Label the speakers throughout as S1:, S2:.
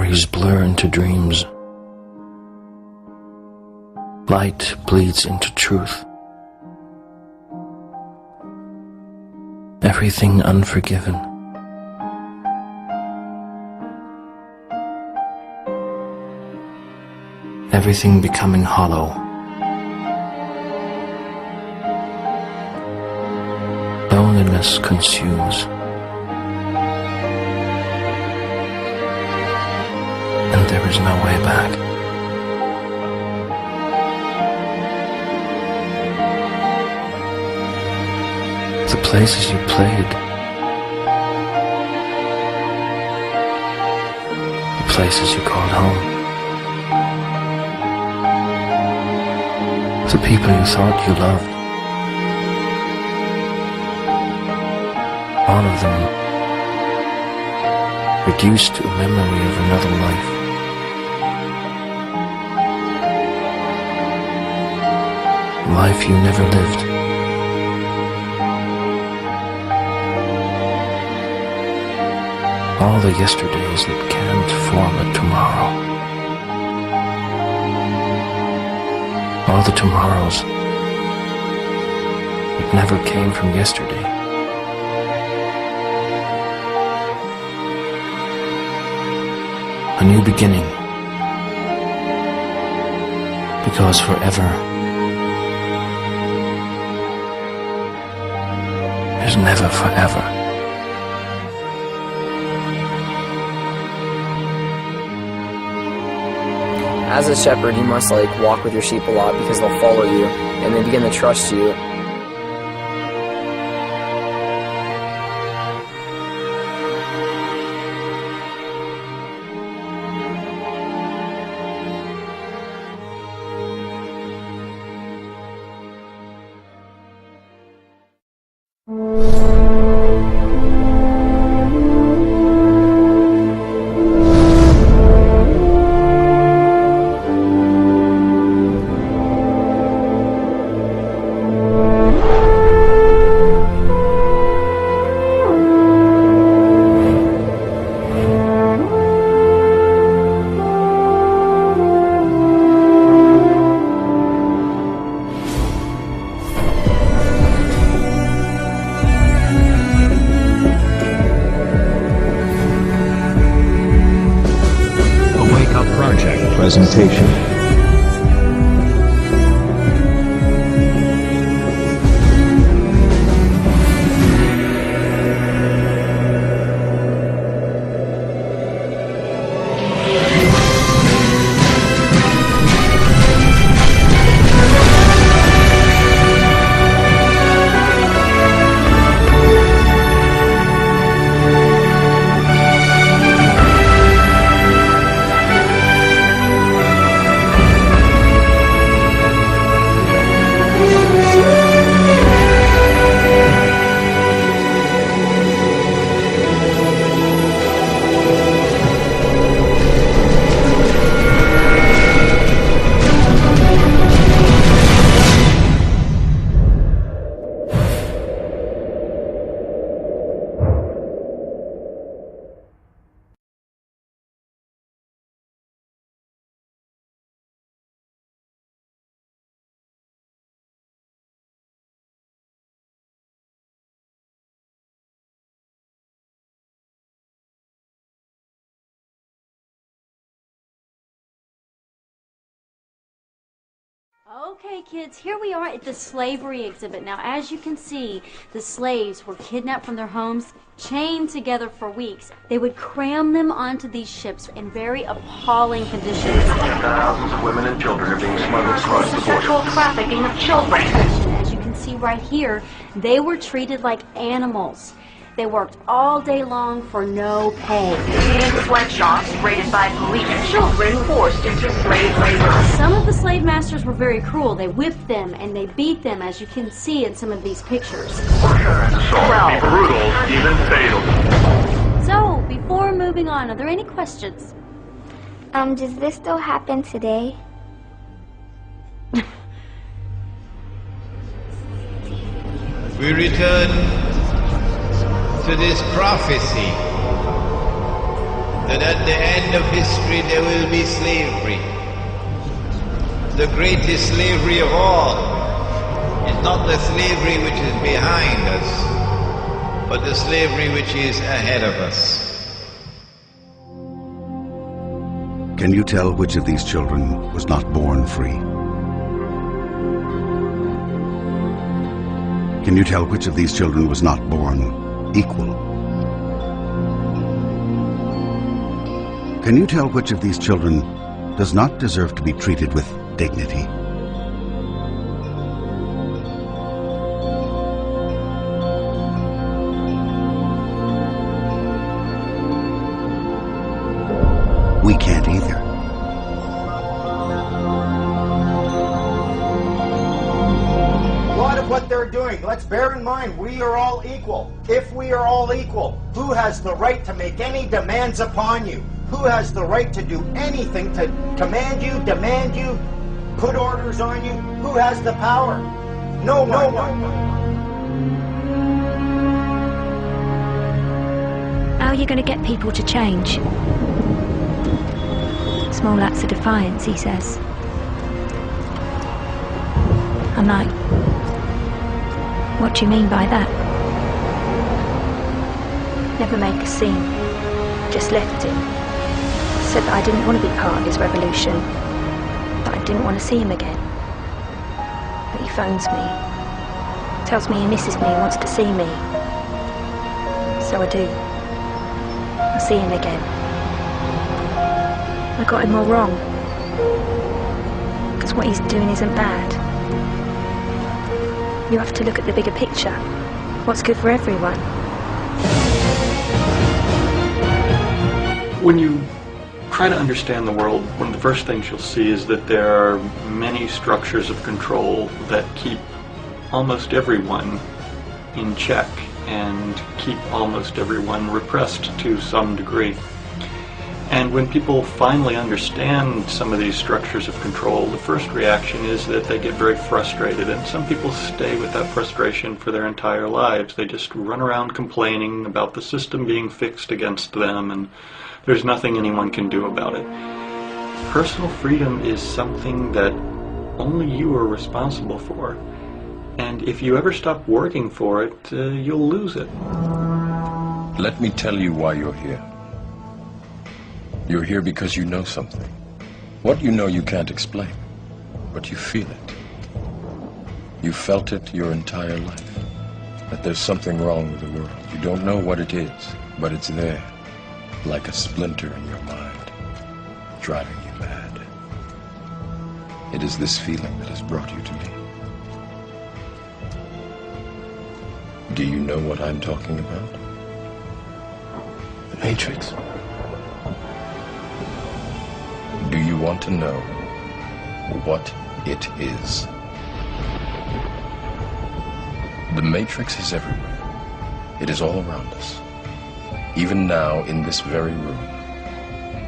S1: memories blur into dreams. Light bleeds into truth. Everything unforgiven. Everything becoming hollow. Loneliness consumes. And there is no way back. The places you played. The places you called home. The people you thought you loved. All of them reduced to a memory of another life. A life you never lived. All the yesterdays that can't form a tomorrow. All the tomorrows that never came from yesterday. A new beginning. Because forever is never forever.
S2: As a shepherd, you must walk with your sheep a lot because they'll follow you and they begin to trust you.
S3: Presentation.
S4: Okay, kids, here we are at the slavery exhibit. Now, as you can see, the slaves were kidnapped from their homes, chained together for weeks. They would cram them onto these ships in very appalling conditions.
S5: Thousands of women and children are being smuggled across the border.
S4: Sexual trafficking of children. As you can see right here, they were treated like animals. They worked all day long for no pay.
S6: In sweatshops raided by police, children forced into slave labor.
S4: Some of the slave masters were very cruel. They whipped them and they beat them, as you can see in some of these pictures.
S5: Be brutal, even fatal.
S4: So, before moving on, are there any questions?
S7: Does this still happen today?
S8: We return to this prophecy that at the end of history there will be slavery. The greatest slavery of all is not the slavery which is behind us, but the slavery which is ahead of us.
S9: Can you tell which of these children was not born free? Can you tell which of these children was not born equal? Can you tell which of these children does not deserve to be treated with dignity? We can't either.
S10: What they're doing. Let's bear in mind, we are all equal. If we are all equal, who has the right to make any demands upon you? Who has the right to do anything to command you, demand you, put orders on you? Who has the power? No one.
S11: How are you going to get people to change? Small acts of defiance, he says. I'm like, what do you mean by that? Never make a scene. Just left him. Said that I didn't want to be part of his revolution. That I didn't want to see him again. But he phones me. Tells me he misses me, wants to see me. So I do. I see him again. I got him all wrong. Because what he's doing isn't bad. You have to look at the bigger picture. What's good for everyone.
S12: When you try to understand the world, one of the first things you'll see is that there are many structures of control that keep almost everyone in check and keep almost everyone repressed to some degree. And when people finally understand some of these structures of control, the first reaction is that they get very frustrated, and some people stay with that frustration for their entire lives. They just run around complaining about the system being fixed against them, and there's nothing anyone can do about it. Personal freedom is something that only you are responsible for, and if you ever stop working for it, you'll lose it.
S13: Let me tell you why you're here. You're here because you know something. What you know you can't explain, but you feel it. You felt it your entire life, that there's something wrong with the world. You don't know what it is, but it's there, like a splinter in your mind, driving you mad. It is this feeling that has brought you to me. Do you know what I'm talking about?
S1: The Matrix.
S13: Do you want to know what it is? The Matrix is everywhere. It is all around us. Even now, in this very room.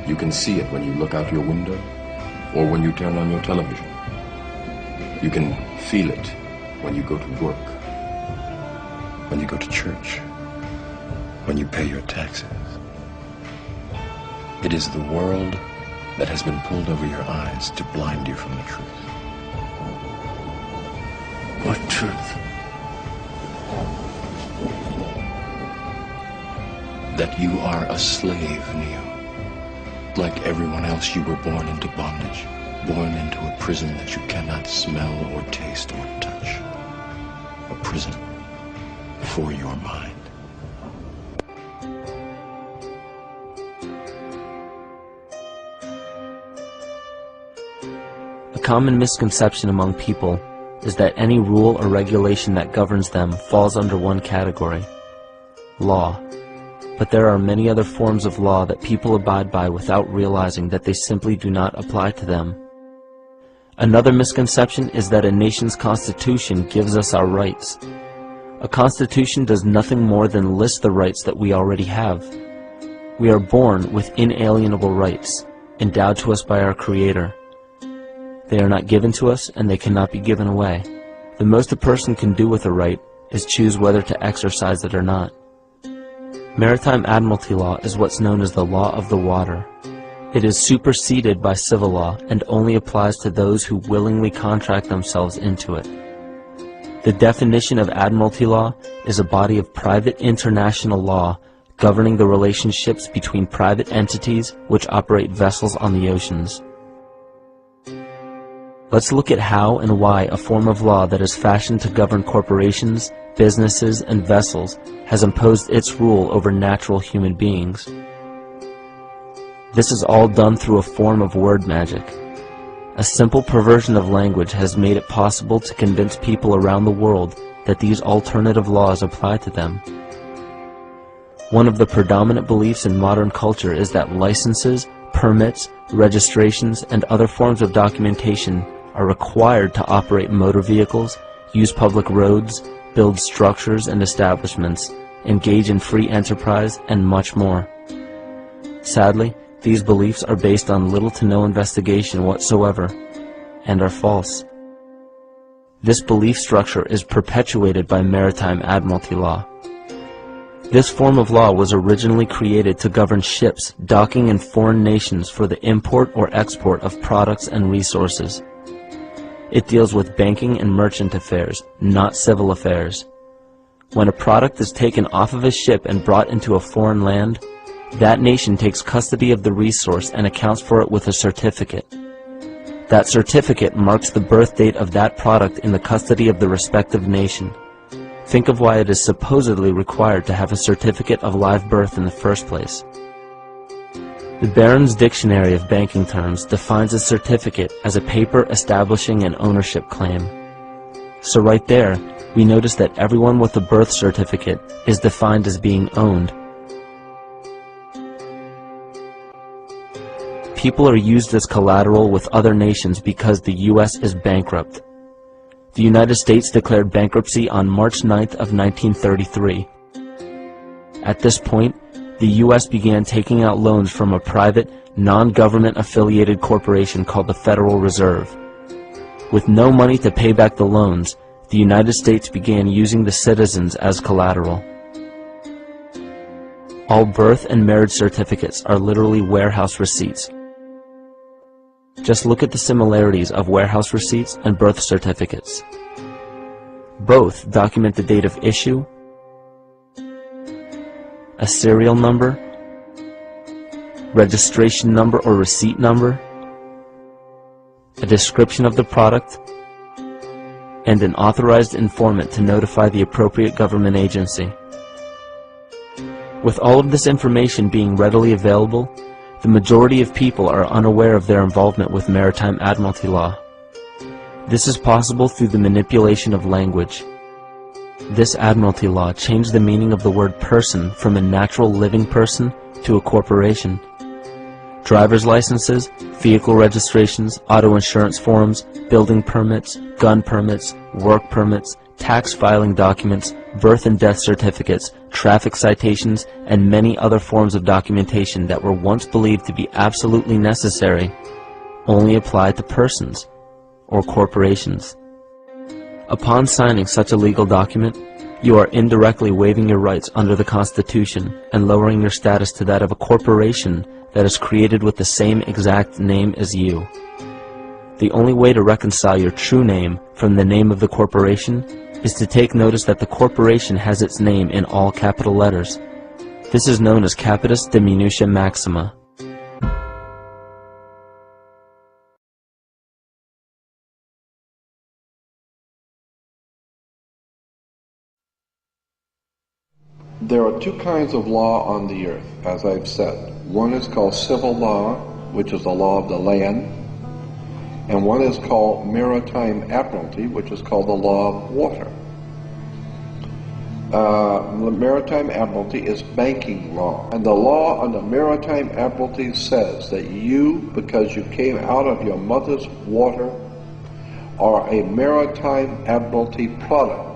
S13: You can see it when you look out your window or when you turn on your television. You can feel it when you go to work, when you go to church, when you pay your taxes. It is the world that has been pulled over your eyes to blind you from the truth.
S1: What truth?
S13: That you are a slave, Neo. Like everyone else, you were born into bondage, born into a prison that you cannot smell or taste or touch. A prison for your mind.
S14: A common misconception among people is that any rule or regulation that governs them falls under one category: law. But there are many other forms of law that people abide by without realizing that they simply do not apply to them. Another misconception is that a nation's constitution gives us our rights. A constitution does nothing more than list the rights that we already have. We are born with inalienable rights, endowed to us by our Creator. They are not given to us, and they cannot be given away. The most a person can do with a right is choose whether to exercise it or not. Maritime Admiralty law is what's known as the law of the water. It is superseded by civil law and only applies to those who willingly contract themselves into it. The definition of Admiralty law is a body of private international law governing the relationships between private entities which operate vessels on the oceans. Let's look at how and why a form of law that is fashioned to govern corporations, businesses, and vessels has imposed its rule over natural human beings. This is all done through a form of word magic. A simple perversion of language has made it possible to convince people around the world that these alternative laws apply to them. One of the predominant beliefs in modern culture is that licenses, permits, registrations, and other forms of documentation are required to operate motor vehicles, use public roads, build structures and establishments, engage in free enterprise, and much more. Sadly, these beliefs are based on little to no investigation whatsoever, and are false. This belief structure is perpetuated by Maritime Admiralty law. This form of law was originally created to govern ships docking in foreign nations for the import or export of products and resources. It deals with banking and merchant affairs, not civil affairs. When a product is taken off of a ship and brought into a foreign land, that nation takes custody of the resource and accounts for it with a certificate. That certificate marks the birth date of that product in the custody of the respective nation. Think of why it is supposedly required to have a certificate of live birth in the first place. The Barron's Dictionary of Banking Terms defines a certificate as a paper establishing an ownership claim. So right there, we notice that everyone with a birth certificate is defined as being owned. People are used as collateral with other nations because the U.S. is bankrupt. The United States declared bankruptcy on March 9th of 1933. At this point, the U.S. began taking out loans from a private, non-government affiliated corporation called the Federal Reserve. With no money to pay back the loans, the United States began using the citizens as collateral. All birth and marriage certificates are literally warehouse receipts. Just look at the similarities of warehouse receipts and birth certificates. Both document the date of issue, a serial number, registration number or receipt number, a description of the product, and an authorized informant to notify the appropriate government agency. With all of this information being readily available, the majority of people are unaware of their involvement with Maritime Admiralty law. This is possible through the manipulation of language. This Admiralty law changed the meaning of the word person from a natural living person to a corporation. Driver's licenses, vehicle registrations, auto insurance forms, building permits, gun permits, work permits, tax filing documents, birth and death certificates, traffic citations, and many other forms of documentation that were once believed to be absolutely necessary only apply to persons or corporations. Upon signing such a legal document, you are indirectly waiving your rights under the Constitution and lowering your status to that of a corporation that is created with the same exact name as you. The only way to reconcile your true name from the name of the corporation is to take notice that the corporation has its name in all capital letters. This is known as capitis diminutia maxima.
S15: There are two kinds of law on the earth, as I've said. One is called civil law, which is the law of the land, and one is called maritime admiralty, which is called the law of water. The maritime admiralty is banking law, and the law on the maritime admiralty says that you, because you came out of your mother's water, are a maritime admiralty product.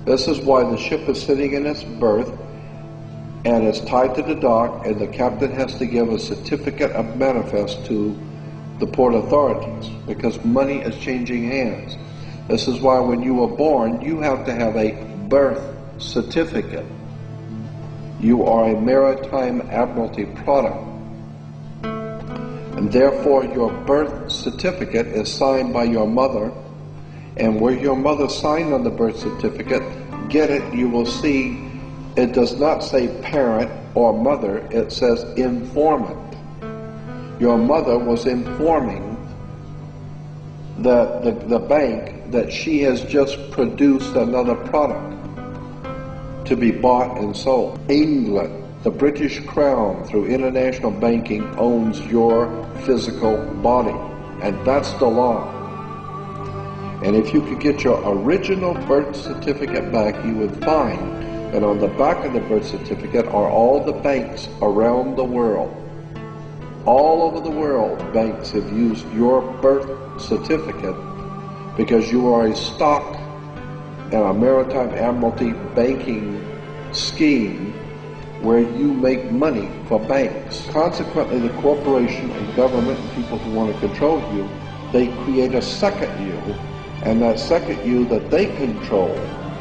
S15: This is why the ship is sitting in its berth and is tied to the dock, and the captain has to give a certificate of manifest to the port authorities, because money is changing hands. This is why when you were born, you have to have a birth certificate. You are a maritime admiralty product. And therefore your birth certificate is signed by your mother. And where your mother signed on the birth certificate, get it, you will see it does not say parent or mother, it says informant. Your mother was informing the bank that she has just produced another product to be bought and sold. England, the British Crown, through international banking, owns your physical body, and that's the law. And if you could get your original birth certificate back, you would find that on the back of the birth certificate are all the banks around the world. All over the world, banks have used your birth certificate because you are a stock in a maritime admiralty banking scheme where you make money for banks. Consequently, the corporation and government and people who want to control you, they create a second you, and that second you that they control,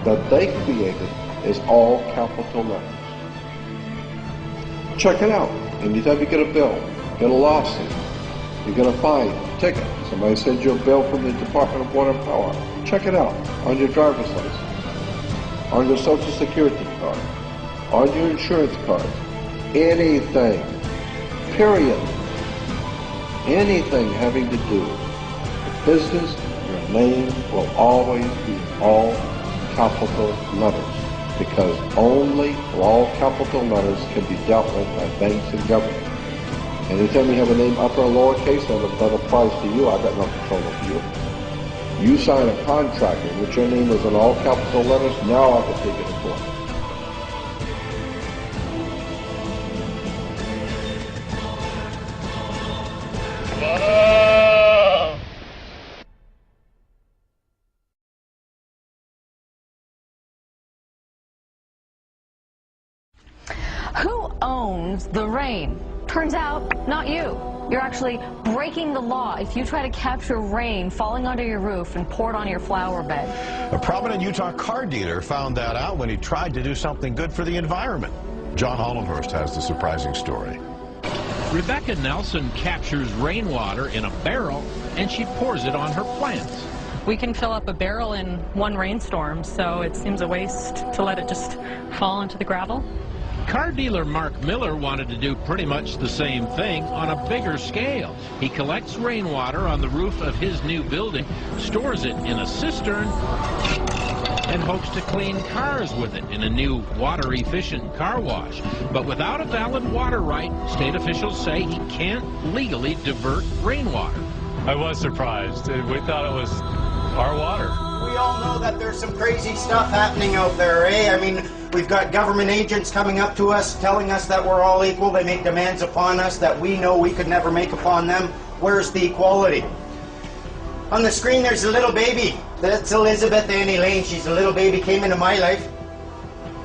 S15: that they created, is all capital letters. Check it out. Anytime you get a bill, get a lawsuit, you get a fine, a ticket, somebody sends you a bill from the Department of Water and Power, check it out on your driver's license, on your Social Security card, on your insurance card, anything, period, anything having to do with business, your name will always be all capital letters, because only all capital letters can be dealt with by banks and government. Anytime you have a name upper or lowercase, that applies to you. I've got no control of you. You sign a contract in which your name is in all capital letters, now I can take it to court.
S16: Who owns the rain? Turns out, not you. You're actually breaking the law if you try to capture rain falling onto your roof and pour it on your flower bed.
S17: A prominent Utah car dealer found that out when he tried to do something good for the environment. John Hollenhurst has the surprising story.
S18: Rebecca Nelson captures rainwater in a barrel and she pours it on her plants.
S19: We can fill up a barrel in one rainstorm, so it seems a waste to let it just fall into the gravel.
S18: Car dealer Mark Miller wanted to do pretty much the same thing on a bigger scale. He collects rainwater on the roof of his new building, stores it in a cistern, and hopes to clean cars with it in a new water-efficient car wash. But without a valid water right, state officials say he can't legally divert rainwater.
S20: I was surprised. We thought it was our water.
S10: We all know that there's some crazy stuff happening out there, eh? I mean, we've got government agents coming up to us, telling us that we're all equal. They make demands upon us that we know we could never make upon them. Where's the equality? On the screen, there's a little baby. That's Elizabeth Annie Lane. She's a little baby, came into my life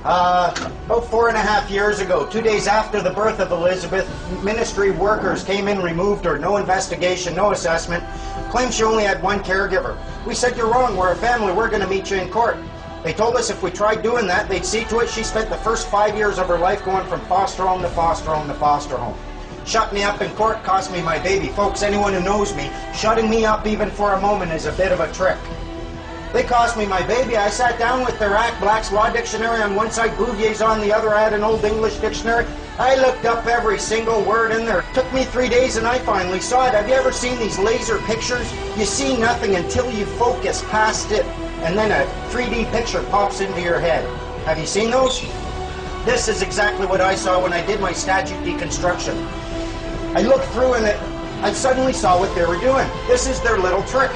S10: about 4.5 years ago. 2 days after the birth of Elizabeth, ministry workers came in, removed her. No investigation, no assessment. Claimed she only had one caregiver. We said, you're wrong. We're a family. We're going to meet you in court. They told us if we tried doing that, they'd see to it. She spent the first 5 years of her life going from foster home to foster home to foster home. Shut me up in court, cost me my baby. Folks, anyone who knows me, shutting me up even for a moment is a bit of a trick. They cost me my baby. I sat down with their Act Black's Law Dictionary on one side, Bouvier's on the other. I had an Old English dictionary. I looked up every single word in there. It took me 3 days and I finally saw it. Have you ever seen these laser pictures? You see nothing until you focus past it, and then a 3D picture pops into your head. Have you seen those? This is exactly what I saw when I did my statute deconstruction. I looked through and I suddenly saw what they were doing. This is their little trick.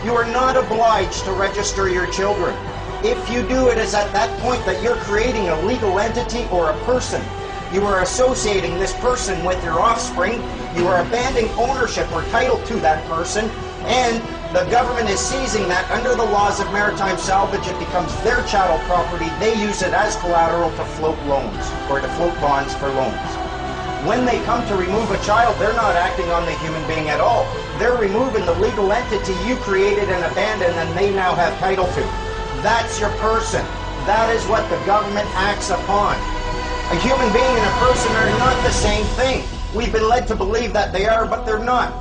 S10: You are not obliged to register your children. If you do, it is at that point that you're creating a legal entity or a person. You are associating this person with your offspring. You are abandoning ownership or title to that person, and the government is seizing that under the laws of maritime salvage. It becomes their chattel property. They use it as collateral to float loans or to float bonds for loans. When they come to remove a child, they're not acting on the human being at all. They're removing the legal entity you created and abandoned and they now have title to. That's your person. That is what the government acts upon. A human being and a person are not the same thing. We've been led to believe that they are, but they're not.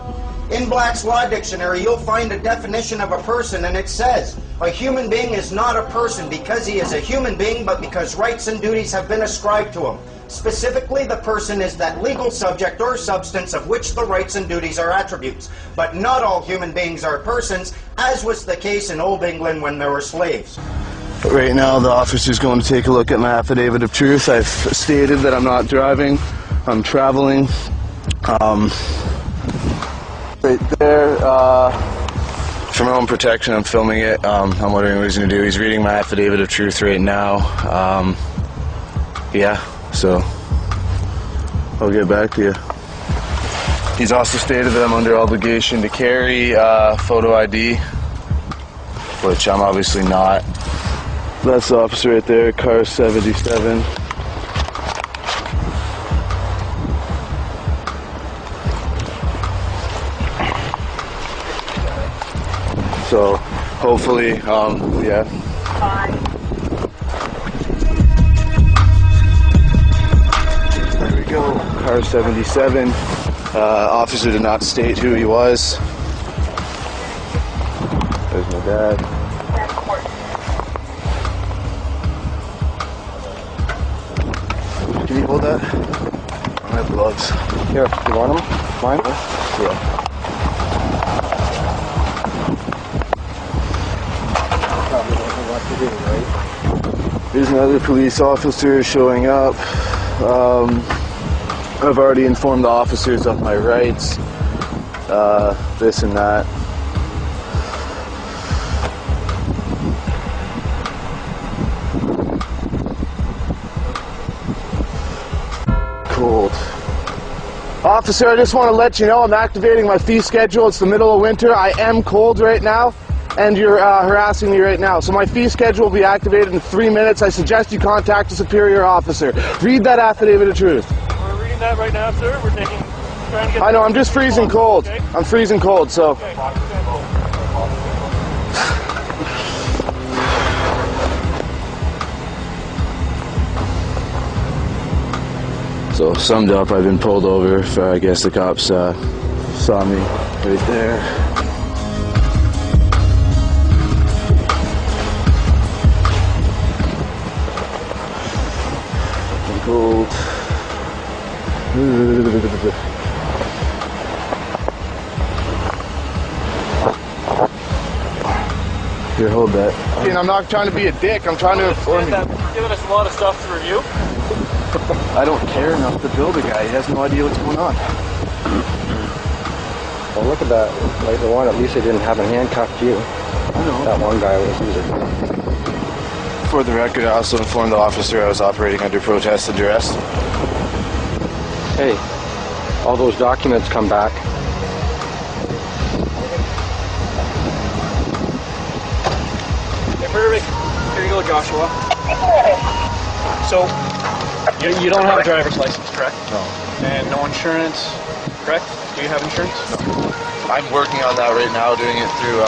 S10: In Black's Law Dictionary, you'll find a definition of a person, and it says, a human being is not a person because he is a human being, but because rights and duties have been ascribed to him. Specifically, the person is that legal subject or substance of which the rights and duties are attributes. But not all human beings are persons, as was the case in Old England when there were slaves.
S1: Right now, the officer's going to take a look at my affidavit of truth. I've stated that I'm not driving, I'm traveling. Right there, for my own protection, I'm filming it. I'm wondering what he's going to do. He's reading my affidavit of truth right now. Yeah, so I'll get back to you. He's also stated that I'm under obligation to carry photo ID, which I'm obviously not. That's the officer right there, car 77. So, hopefully, yeah. There we go, car 77. Officer did not state who he was. There's my dad. Can you hold that? I don't have gloves.
S10: Here, you want them? Mine?
S1: Yeah. There's another police officer showing up. I've already informed the officers of my rights, this and that. Cold. Officer, I just want to let you know I'm activating my fee schedule. It's the middle of winter. I am cold right now, and you're harassing me right now. So my fee schedule will be activated in 3 minutes. I suggest you contact a superior officer. Read that affidavit of truth.
S20: We're reading that right now, sir. We're trying to get...
S1: I know, I'm just freezing cold. Okay. I'm freezing cold, so...
S20: Okay.
S1: So, summed up, I've been pulled over for, I guess the cops saw me right there. I'm cold. Here, hold that. And I'm not trying to be a dick, I'm trying to inform you.
S20: You're giving us a lot of stuff to review.
S1: I don't care enough to bill the guy. He has no idea what's going on.
S10: Well, look at that. Like the one, at least they didn't have him handcuffed you.
S1: I know.
S10: That one guy was either.
S1: For the record, I also informed the officer I was operating under protest and duress.
S10: Hey, all those documents come back.
S20: Hey, perfect. Here you go, Joshua. So, you don't have a driver's license, correct?
S1: No.
S20: And no insurance, correct? Do you have insurance?
S1: No. I'm working on that right now, doing it through,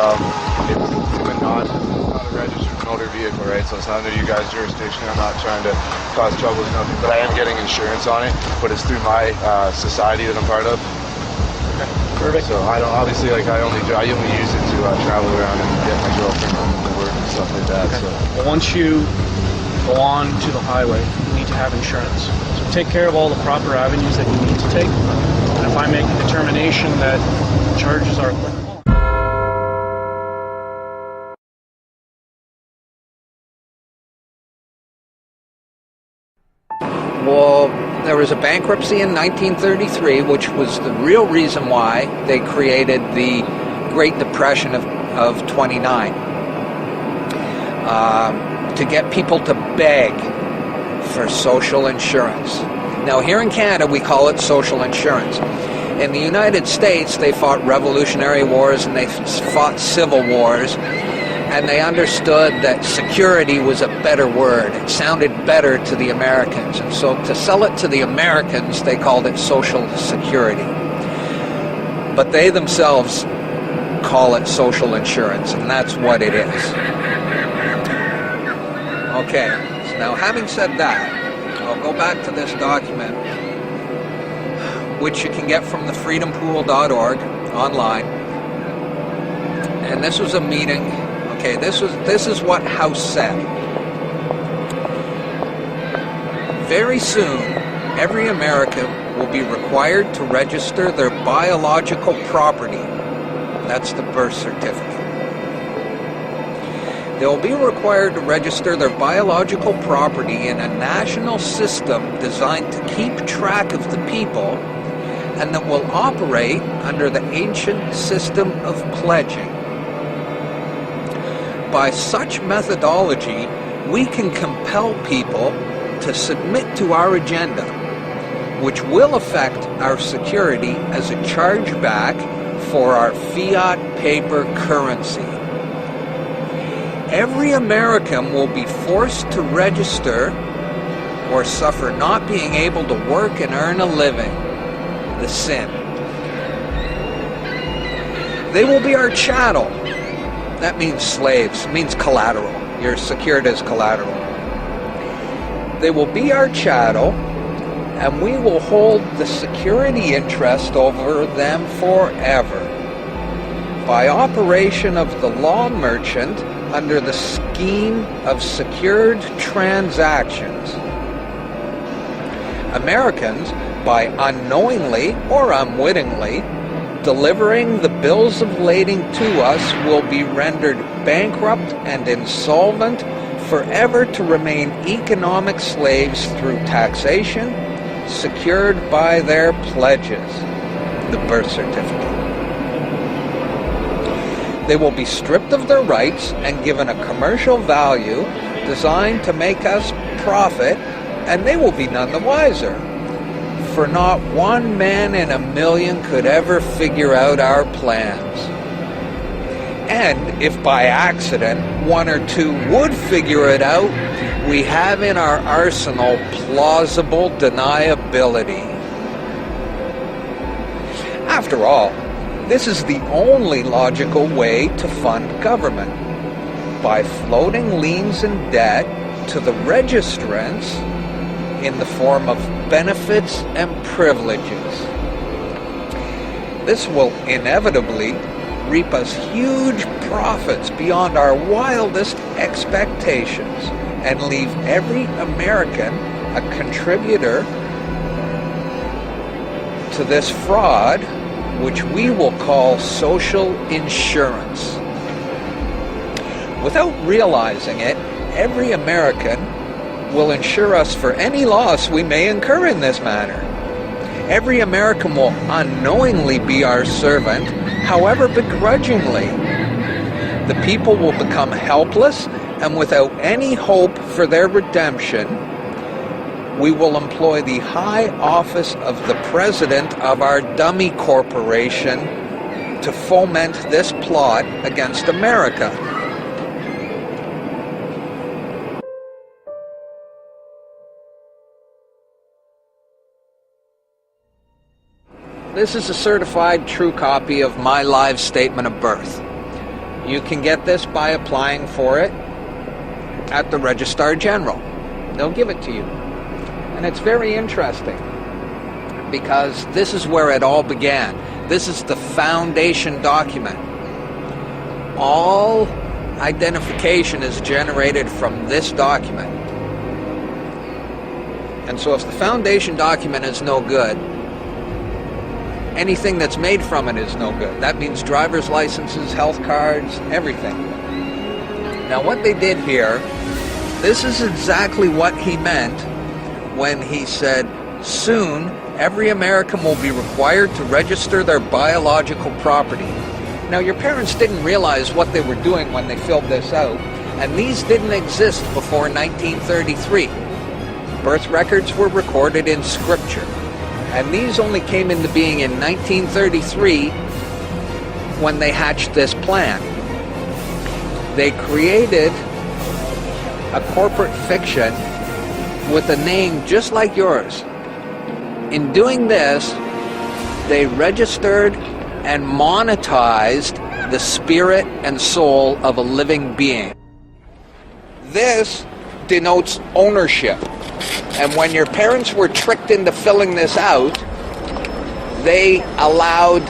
S1: it's not a registered motor vehicle, right? So it's not under you guys' jurisdiction. I'm not trying to cause trouble or nothing, but I am getting insurance on it, but it's through my society that I'm part of.
S20: Okay, perfect.
S1: So I don't, obviously, like, I only use it to travel around and get my girlfriend home from work and stuff like that.
S20: Okay.
S1: So.
S20: Well, once you go on to the highway, you need to have insurance. So take care of all the proper avenues that you need to take. And if I make a determination that charges are applicable.
S21: Well, there was a bankruptcy in 1933, which was the real reason why they created the Great Depression of 29. To get people to beg for social insurance. Now, here in Canada, we call it social insurance. In the United States, they fought revolutionary wars and they fought civil wars, and they understood that security was a better word. It sounded better to the Americans, and so to sell it to the Americans, they called it social security. But they themselves call it social insurance, and that's what it is. Okay, so now having said that, I'll go back to this document, which you can get from the freedompool.org online. And this was a meeting. Okay, this is what House said. Very soon, every American will be required to register their biological property. That's the birth certificate. They will be required to register their biological property in a national system designed to keep track of the people and that will operate under the ancient system of pledging. By such methodology, we can compel people to submit to our agenda, which will affect our security as a chargeback for our fiat paper currency. Every American will be forced to register or suffer not being able to work and earn a living, the sin. They will be our chattel. That means slaves, means collateral. You're secured as collateral. They will be our chattel, and we will hold the security interest over them forever. By operation of the law merchant under the scheme of secured transactions. Americans, by unknowingly or unwittingly delivering the bills of lading to us, will be rendered bankrupt and insolvent, forever to remain economic slaves through taxation, secured by their pledges, the birth certificate. They will be stripped of their rights and given a commercial value designed to make us profit, and they will be none the wiser. For not one man in a million could ever figure out our plans. And if by accident one or two would figure it out, we have in our arsenal plausible deniability. After all, this is the only logical way to fund government, by floating liens and debt to the registrants in the form of benefits and privileges. This will inevitably reap us huge profits beyond our wildest expectations and leave every American a contributor to this fraud, which we will call social insurance. Without realizing it, every American will insure us for any loss we may incur in this manner. Every American will unknowingly be our servant, however begrudgingly. The people will become helpless, and without any hope for their redemption, we will employ the high office of the president of our dummy corporation to foment this plot against America. This is a certified true copy of my live statement of birth. You can get this by applying for it at the Registrar General. They'll give it to you. And it's very interesting because this is where it all began. This is the foundation document. All identification is generated from this document. And so if the foundation document is no good, anything that's made from it is no good. That means driver's licenses, health cards, everything. Now what they did here, this is exactly what he meant when he said, soon every American will be required to register their biological property. Now your parents didn't realize what they were doing when they filled this out, and these didn't exist before 1933. Birth records were recorded in scripture, and these only came into being in 1933 when they hatched this plan. They created a corporate fiction with a name just like yours. In doing this, they registered and monetized the spirit and soul of a living being. This denotes ownership. And when your parents were tricked into filling this out, they allowed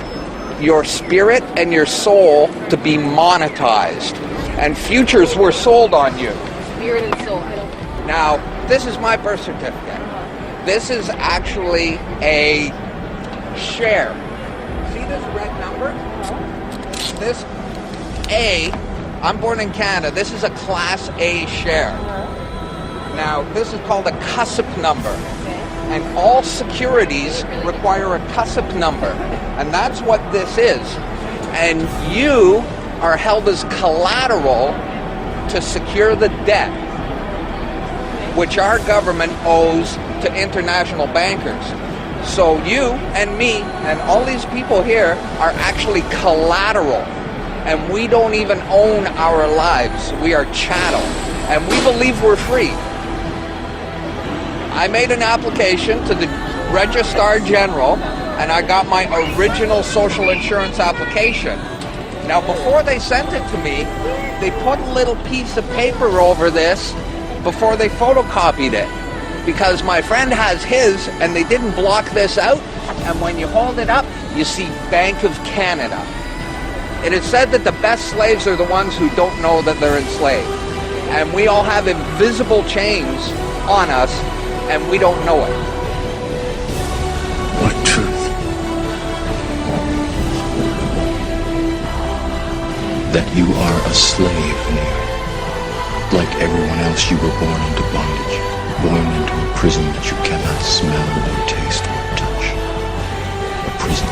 S21: your spirit and your soul to be monetized. And futures were sold on you.
S16: Spirit and soul.
S21: Now, this is my birth certificate. This is actually a share. See this red number? This A, I'm born in Canada, this is a Class A share. Now, this is called a CUSP number. And all securities require a CUSP number. And that's what this is. And you are held as collateral to secure the debt which our government owes to international bankers. So you and me and all these people here are actually collateral. And we don't even own our lives. We are chattel. And we believe we're free. I made an application to the Registrar General, and I got my original social insurance application. Now, before they sent it to me, they put a little piece of paper over this before they photocopied it, because my friend has his, and they didn't block this out, and when you hold it up, you see Bank of Canada. It is said that the best slaves are the ones who don't know that they're enslaved, and we all have invisible chains on us, and we don't know it.
S9: What truth?
S3: That you are a slave, Neo. Like everyone else, you were born into bondage, born into a prison that you cannot smell or taste or touch. A prison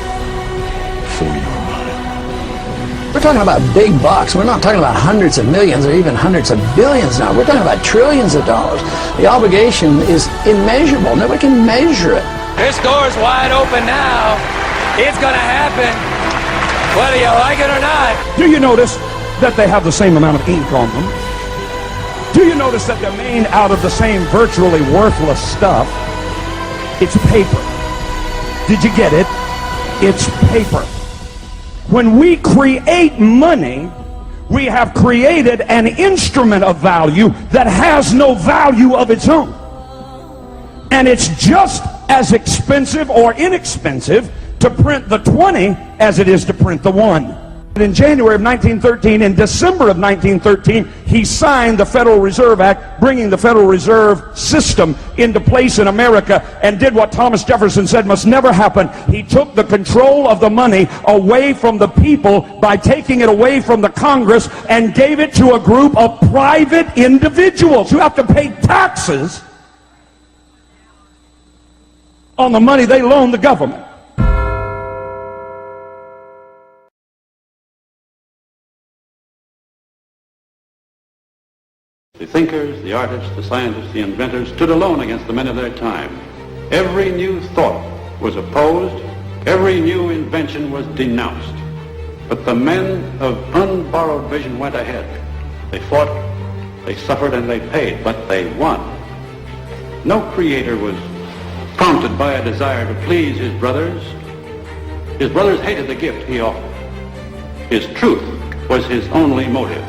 S3: for your mind.
S2: We're talking about big bucks. We're not talking about hundreds of millions or even hundreds of billions now. We're talking about trillions of dollars. The obligation is immeasurable. Nobody can measure it.
S22: This door's wide open now. It's gonna happen, whether you like it or not.
S23: Do you notice that they have the same amount of ink on them? Do you notice that they're made out of the same virtually worthless stuff? It's paper. Did you get it? It's paper. When we create money, we have created an instrument of value that has no value of its own. And it's just as expensive or inexpensive to print the 20 as it is to print the 1. In January of 1913, in December of 1913, he signed the Federal Reserve Act, bringing the Federal Reserve System into place in America, and did what Thomas Jefferson said must never happen. He took the control of the money away from the people by taking it away from the Congress and gave it to a group of private individuals who have to pay taxes on the money they loan the government.
S24: The thinkers, the artists, the scientists, the inventors stood alone against the men of their time. Every new thought was opposed, every new invention was denounced. But the men of unborrowed vision went ahead. They fought, they suffered, and they paid, but they won. No creator was prompted by a desire to please his brothers. His brothers hated the gift he offered. His truth was his only motive.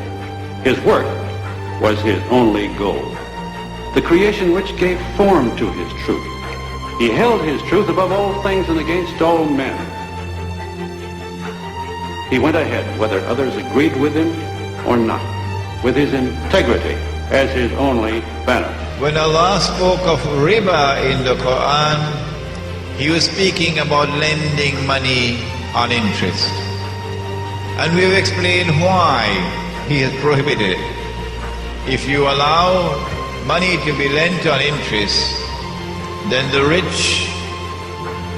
S24: His work was his only goal. The creation which gave form to his truth. He held his truth above all things and against all men. He went ahead, whether others agreed with him or not, with his integrity as his only banner.
S8: When Allah spoke of riba in the Quran, He was speaking about lending money on interest. And we've explained why He has prohibited it. If you allow money to be lent on interest, then the rich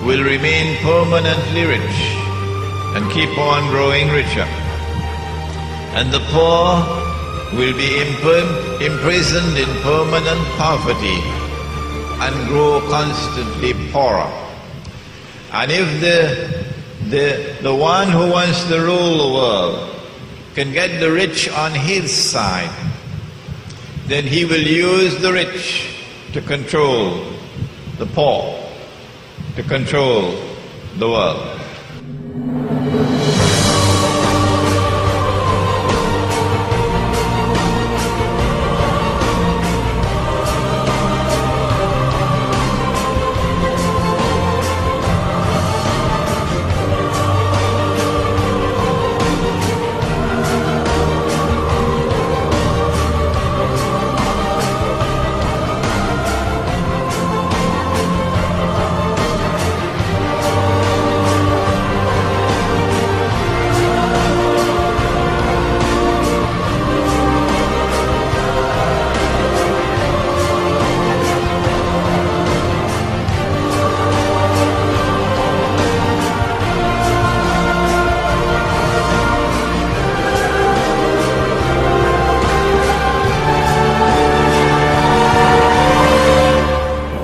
S8: will remain permanently rich and keep on growing richer. And the poor will be imprisoned in permanent poverty and grow constantly poorer. And if the one who wants to rule the world can get the rich on his side, then he will use the rich to control the poor, to control the world.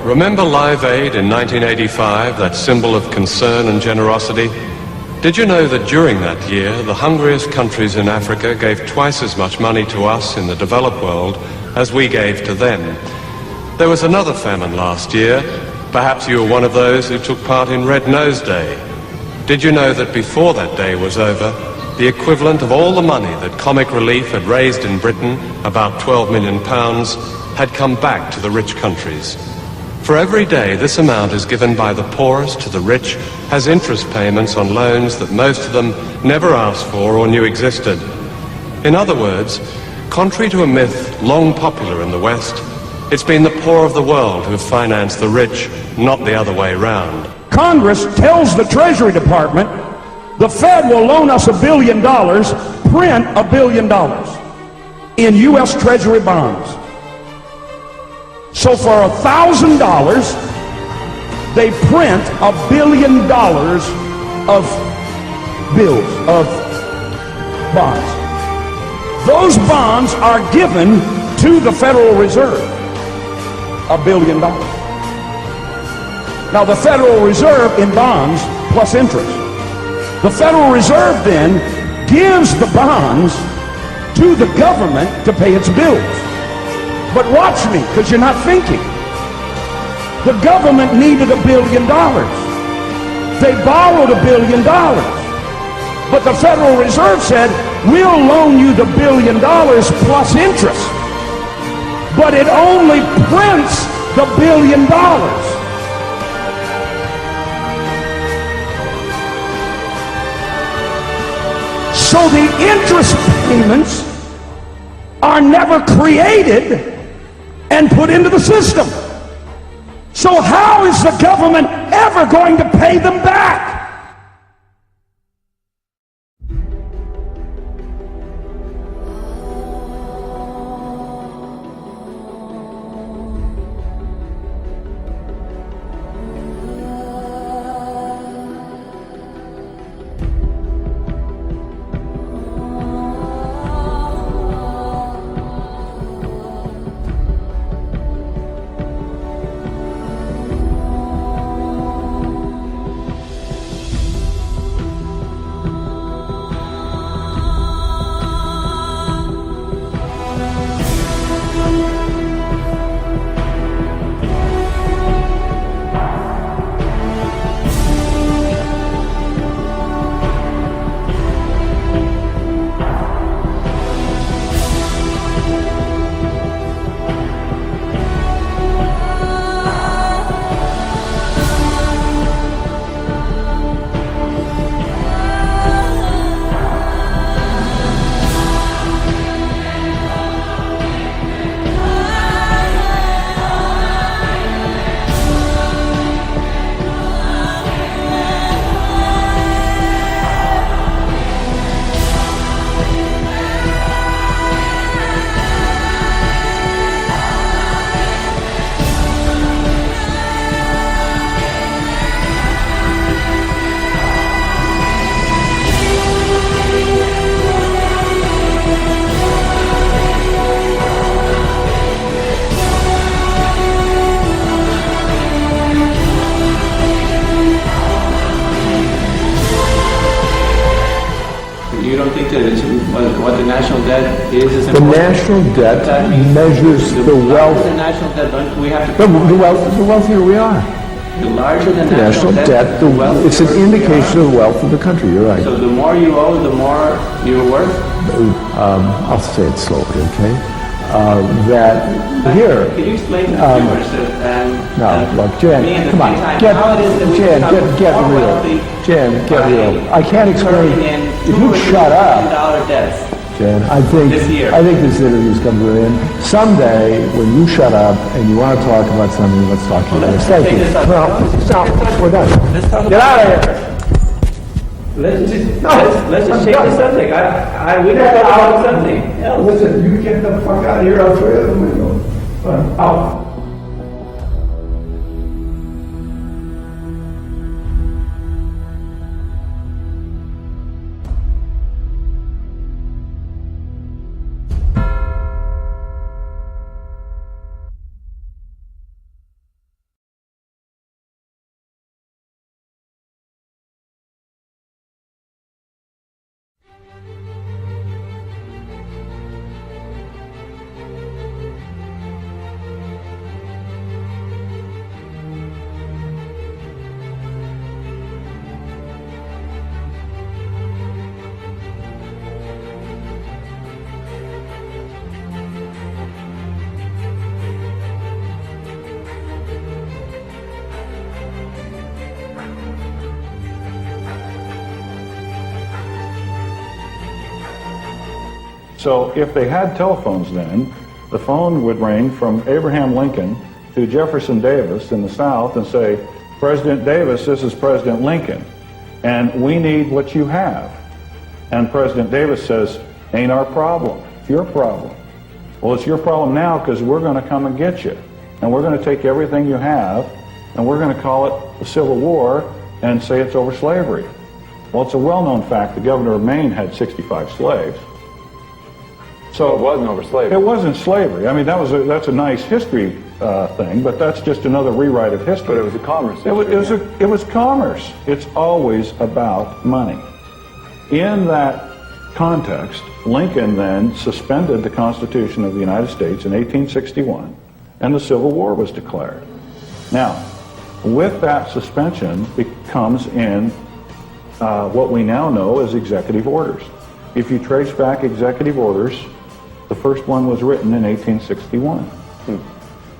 S13: Remember Live Aid in 1985, that symbol of concern and generosity? Did you know that during that year, the hungriest countries in Africa gave twice as much money to us in the developed world as we gave to them? There was another famine last year. Perhaps you were one of those who took part in Red Nose Day. Did you know that before that day was over, the equivalent of all the money that Comic Relief had raised in Britain, about £12 million, had come back to the rich countries? For every day this amount is given by the poorest to the rich has interest payments on loans that most of them never asked for or knew existed. In other words, contrary to a myth long popular in the West, it's been the poor of the world who've financed the rich, not the other way round.
S23: Congress tells the Treasury Department the Fed will loan us $1 billion, print $1 billion in U.S. Treasury bonds. So for $1,000, they print $1 billion of bills, of bonds. Those bonds are given to the Federal Reserve, $1 billion. Now the Federal Reserve in bonds plus interest. The Federal Reserve then gives the bonds to the government to pay its bills. But watch me, because you're not thinking. The government needed $1 billion. They borrowed $1 billion. But the Federal Reserve said, we'll loan you the $1 billion plus interest. But it only prints the $1 billion. So the interest payments are never created and put into the system. So how is the government ever going to pay them back?
S4: You don't think that it's what the national debt is
S5: The
S4: important?
S5: national debt measures the wealth.
S4: The national debt, don't we have to...
S5: The wealthier we are.
S4: The larger the
S5: The national debt, it's an indication of the wealth of the country, you're right.
S4: So the more you owe, the more you're worth?
S5: I'll say it slowly, okay? That here...
S4: Can you explain to the viewers
S5: No, look, Jan, come on, get real. Jan, get real. I can't explain... If you shut up, Jan, I think this interview's come to an end. Someday, when you shut up and you want to talk about something, let's talk about this. Thank you. No, stop. We're done. Get out of here.
S4: Let's just change the subject. We can talk about something else.
S5: Listen, you get the fuck out of here. I'll throw you out the window. Out.
S6: So if they had telephones then, the phone would ring from Abraham Lincoln to Jefferson Davis in the South and say, President Davis, this is President Lincoln, and we need what you have. And President Davis says, ain't our problem, it's your problem. Well, it's your problem now because we're going to come and get you. And we're going to take everything you have, and we're going to call it the Civil War and say it's over slavery. Well, it's a well-known fact the governor of Maine had 65 slaves. So
S7: it wasn't over slavery.
S6: It wasn't slavery. I mean, that's a nice history thing, but that's just another rewrite of history.
S7: But it was a commerce history.
S6: It was commerce. It's always about money. In that context, Lincoln then suspended the Constitution of the United States in 1861, and the Civil War was declared. Now, with that suspension, it comes in what we now know as executive orders. If you trace back executive orders, the first one was written in 1861.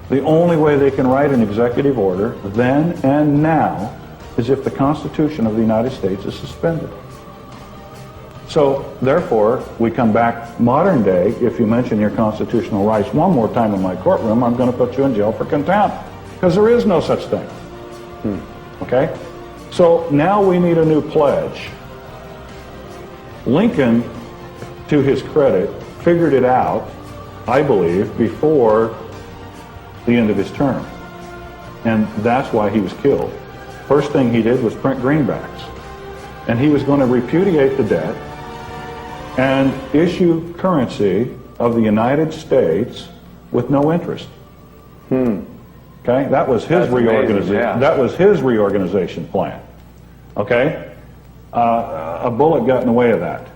S6: The only way they can write an executive order then and now is if the Constitution of the United States is suspended. So, therefore, we come back modern day. If you mention your constitutional rights one more time in my courtroom, I'm going to put you in jail for contempt, because there is no such thing. Okay? So now we need a new pledge. Lincoln, to his credit, figured it out, I believe, before the end of his term. And that's why he was killed. First thing he did was print greenbacks. And he was going to repudiate the debt and issue currency of the United States with no interest. Okay, that was his reorganization. Yeah. That was his reorganization plan. Okay, a bullet got in the way of that.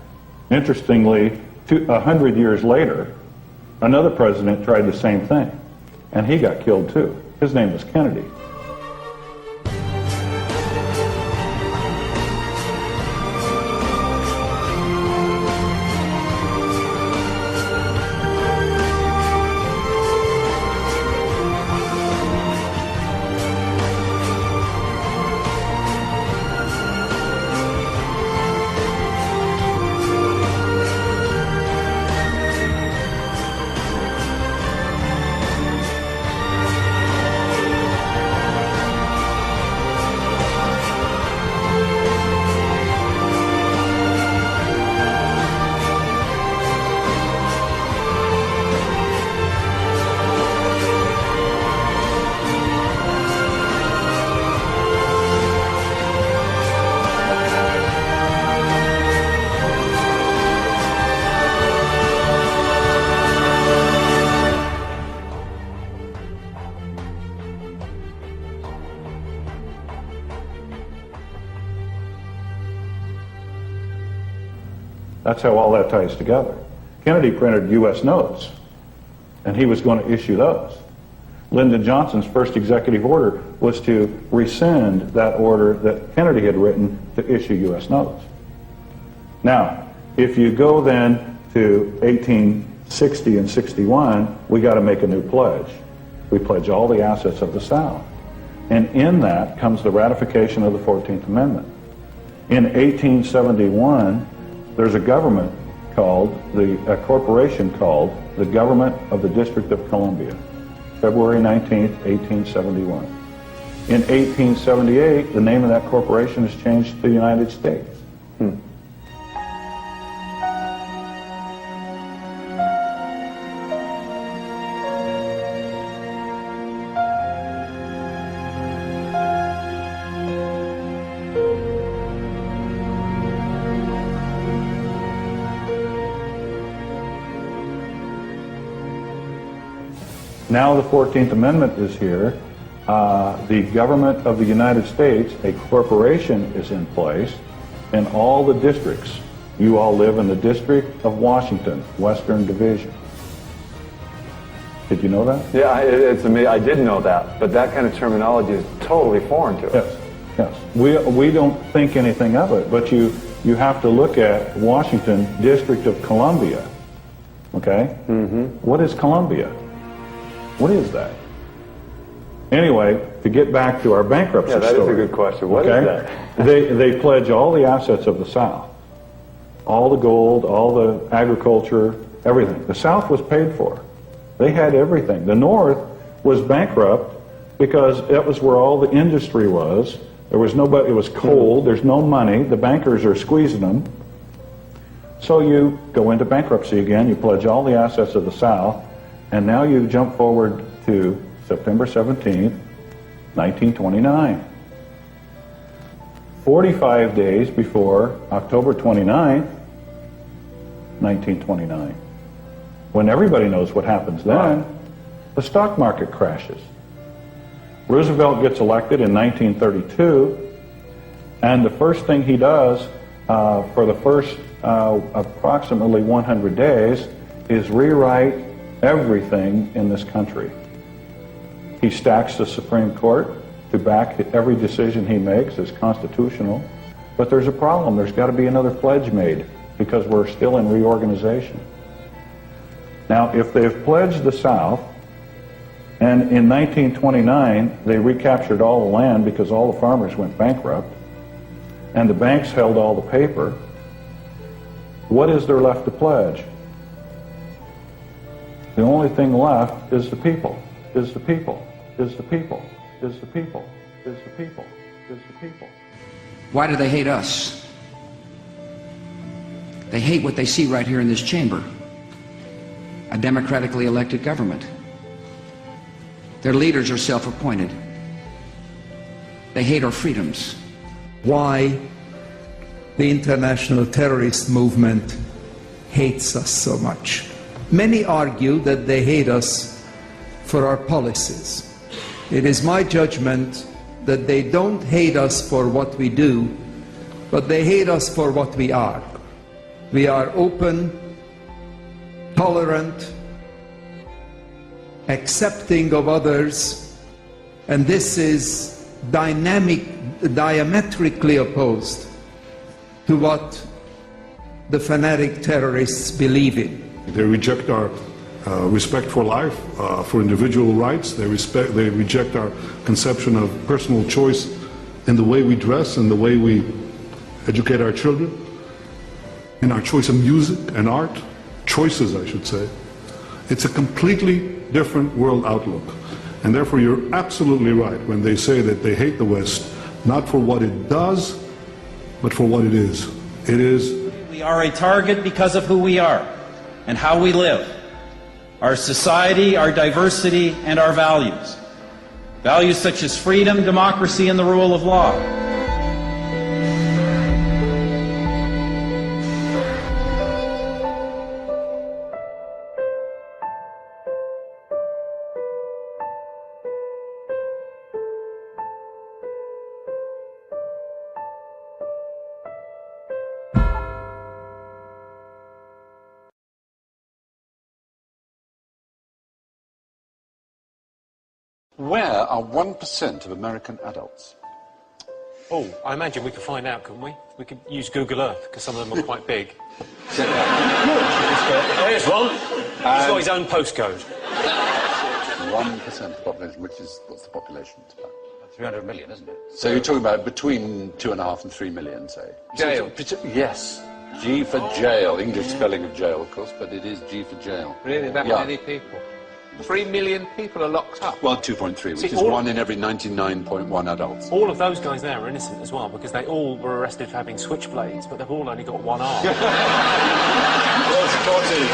S6: Interestingly, 100 years later, another president tried the same thing, and he got killed too. His name was Kennedy. That's how all that ties together. Kennedy printed U.S. notes, and he was going to issue those. Lyndon Johnson's first executive order was to rescind that order that Kennedy had written to issue U.S. notes. Now, if you go then to 1860 and 61, we got to make a new pledge. We pledge all the assets of the South. And in that comes the ratification of the 14th Amendment. In 1871, there's a government called, a corporation called the Government of the District of Columbia, February 19th, 1871. In 1878, the name of that corporation is changed to the United States. Now the 14th Amendment is here. The government of the United States, a corporation is in place, and all the districts. You all live in the District of Washington, Western Division. Did you know that?
S7: Yeah, it's amazing. I did know that, but that kind of terminology is totally foreign to us.
S6: Yes, yes. We don't think anything of it, but you have to look at Washington, District of Columbia. Okay? What is Columbia? What is that? Anyway, to get back to our bankruptcy story.
S7: Yeah, that is a good question. What is that?
S6: They pledge all the assets of the South. All the gold, all the agriculture, everything. The South was paid for. They had everything. The North was bankrupt because that was where all the industry was. There was nobody, it was cold, there's no money, the bankers are squeezing them. So you go into bankruptcy again, you pledge all the assets of the South, and now you jump forward to September 17th, 1929. 45 days before October 29th, 1929. When everybody knows what happens then, the stock market crashes. Roosevelt gets elected in 1932, and the first thing he does for the first approximately 100 days is rewrite everything in this country. He stacks the Supreme Court to back every decision he makes as constitutional, but there's a problem. There's got to be another pledge made because we're still in reorganization. Now, if they've pledged the South, and in 1929 they recaptured all the land because all the farmers went bankrupt, and the banks held all the paper, what is there left to pledge? The only thing left is the people, is the people, is the people, is the people, is the people, is the people.
S11: Why do they hate us? They hate what they see right here in this chamber. A democratically elected government. Their leaders are self-appointed. They hate our freedoms.
S12: Why the international terrorist movement hates us so much? Many argue that they hate us for our policies. It is my judgment that they don't hate us for what we do, but they hate us for what we are. We are open, tolerant, accepting of others, and this is diametrically opposed to what the fanatic terrorists believe in.
S14: They reject our respect for life, for individual rights. They reject our conception of personal choice in the way we dress and the way we educate our children, in our choice of music and art, choices I should say. It's a completely different world outlook. And therefore you're absolutely right when they say that they hate the West, not for what it does, but for what it is. It is.
S15: We are a target because of who we are and how we live. Our society, our diversity, and our values. Values such as freedom, democracy, and the rule of law.
S25: Where are 1% of American adults?
S26: Oh, I imagine we could find out, couldn't we? We could use Google Earth, because some of them are quite big. There's one. He's got his own postcode.
S25: 1% of the population, which is, what's the population? It's about
S27: 300 million, isn't it?
S25: So you're talking about between 2.5 and 3 million, say?
S27: Jail.
S25: Yes. G for jail. English spelling of jail, of course, but it is G for jail.
S27: Really? That many people? 3 million people are locked up.
S25: Well, 2.3, which is 1 in every 99.1 adults.
S26: All of those guys there are innocent as well, because they all were arrested for having switchblades, but they've all only got one arm.
S25: Well spotted.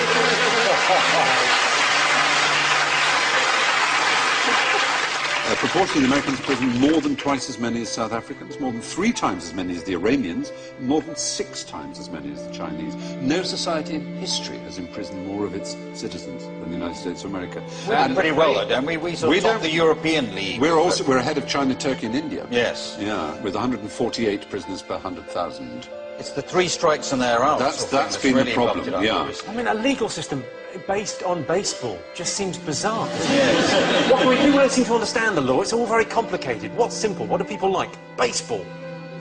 S25: Proportionally, the Americans prison more than twice as many as South Africans, more than 3 times as many as the Iranians, more than 6 times as many as the Chinese. No society in history has imprisoned more of its citizens than the United States of America.
S27: We're doing pretty well, though, don't we? We sort of top the European League.
S25: We're ahead of China, Turkey, and India.
S27: Yes.
S25: Yeah, with 148 prisoners per 100,000.
S27: It's the 3 strikes and their arms.
S25: That's been
S27: really
S25: the problem. Yeah.
S26: I mean, a legal system based on baseball just seems bizarre. Yes. What can we do? We don't seem to understand the law. It's all very complicated. What's simple? What do people like? Baseball.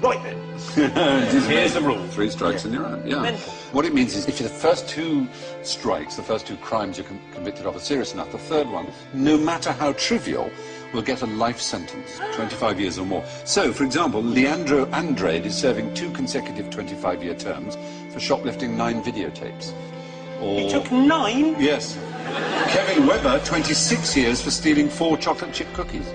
S26: Right then. Here's the rule.
S25: 3 strikes and you're out. Yeah.
S26: Mental.
S25: What it means is if the first 2 strikes, the first 2 crimes you're convicted of are serious enough, the third one, no matter how trivial, will get a life sentence, 25 years or more. So, for example, Leandro Andrade is serving 2 consecutive 25-year terms for shoplifting 9 videotapes. Or...
S26: It took 9?
S25: Yes. Kevin Webber, 26 years for stealing 4 chocolate chip cookies.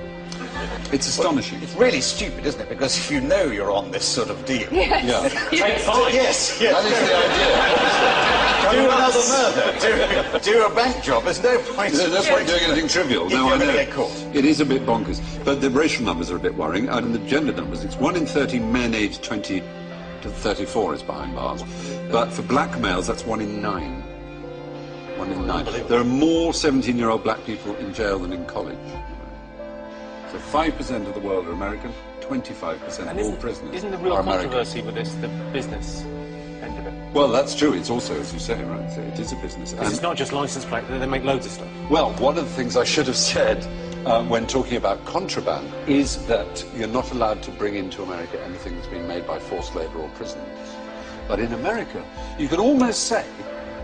S25: It's astonishing.
S1: It's really stupid, isn't it? Because if you know you're on this sort of deal...
S25: Yes. Yeah.
S26: Take 5.
S1: Yes.
S25: That is
S1: Do another murder. Do a bank job. There's no point.
S25: There's no point doing anything trivial.
S1: You're
S25: No, I
S1: going to
S25: know.
S1: get caught.
S25: It is a bit bonkers. But the racial numbers are a bit worrying. And the gender numbers, it's 1 in 30 men aged 20 to 34 is behind bars. But for black males, that's 1 in 9. 1 in 9. There are more 17-year-old black people in jail than in college. So 5% of the world are American, 25% of all prisoners
S26: Isn't the real
S25: are American.
S26: controversy with this the business end of it?
S25: Well, that's true. It's also, as you say, right, so it is a business.
S26: Because it's not just license plate, they make loads of stuff.
S25: Well, one of the things I should have said when talking about contraband is that you're not allowed to bring into America anything that's been made by forced labor or prisoners. But in America, you could almost say,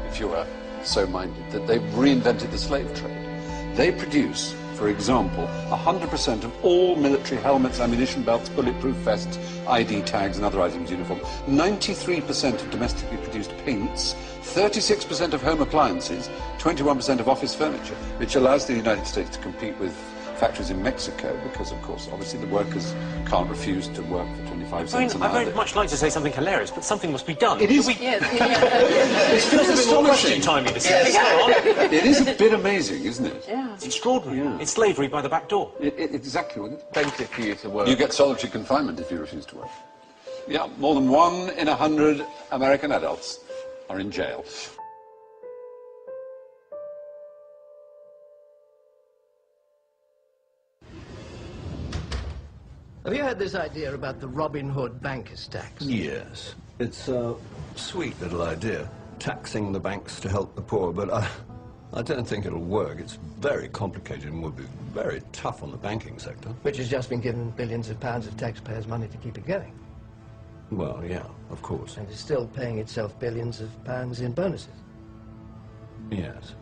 S25: if you were so minded, that they've reinvented the slave trade. They produce, for example, 100% of all military helmets, ammunition belts, bulletproof vests, ID tags and other items uniform, 93% of domestically produced paints, 36% of home appliances, 21% of office furniture, which allows the United States to compete with factories in Mexico because, of course, obviously the workers can't refuse to work for 25 cents an hour.
S26: I very much like to say something hilarious, but something must be done.
S25: It is.
S26: It feels a bit more question-timey to say.
S25: It is a bit amazing, isn't it?
S26: Yeah. It's extraordinary.
S25: Yeah.
S26: It's slavery by the back door.
S25: Exactly what it is.
S1: Expensive for you to work.
S25: You get solitary confinement if you refuse to work. Yeah, more than 1 in 100 American adults are in jail.
S10: Have you heard this idea about the Robin Hood banker's tax?
S16: Yes. It's a sweet little idea, taxing the banks to help the poor, but I don't think it'll work. It's very complicated and would be very tough on the banking sector.
S10: Which has just been given billions of pounds of taxpayers' money to keep it going.
S16: Well, yeah, of course.
S10: And is still paying itself billions of pounds in bonuses.
S16: Yes.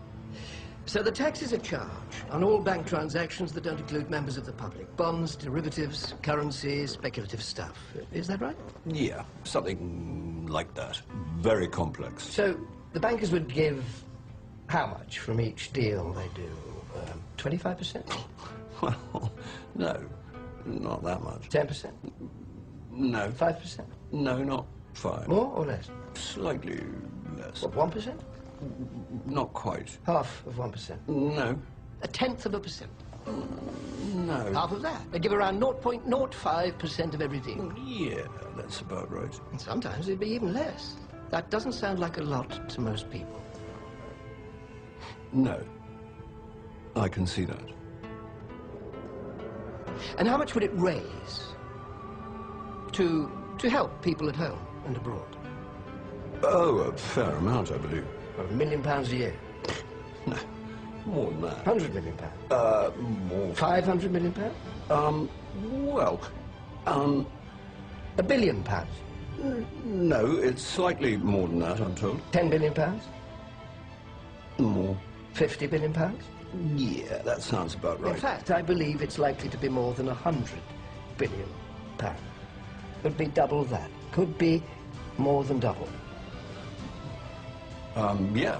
S10: So the tax is a charge on all bank transactions that don't include members of the public. Bonds, derivatives, currencies, speculative stuff. Is that right?
S16: Yeah, something like that. Very complex.
S10: So the bankers would give how much from each deal they do? 25%?
S16: Well, no, not that much.
S10: 10%?
S16: No.
S10: 5%?
S16: No, not 5.
S10: More or less?
S16: Slightly less.
S10: What, 1%?
S16: Not quite.
S10: Half of 1%?
S16: No.
S10: 1/10%?
S16: No.
S10: Half of that? They give around 0.05% of every deal?
S16: Yeah, that's about right.
S10: And sometimes it'd be even less. That doesn't sound like a lot to most people.
S16: No. I can see that.
S10: And how much would it raise to help people at home and abroad?
S16: Oh, a fair amount, I believe.
S10: £1 million a year?
S16: No, more than that.
S10: £100 million?
S16: More.
S10: £500 million?
S16: Well, £1
S10: billion?
S16: No, it's slightly more than that, I'm told.
S10: £10 billion?
S16: More.
S10: £50 billion?
S16: Yeah, that sounds about right.
S10: In fact, I believe it's likely to be more than £100 billion. Could be double that. Could be more than double.
S16: Yeah,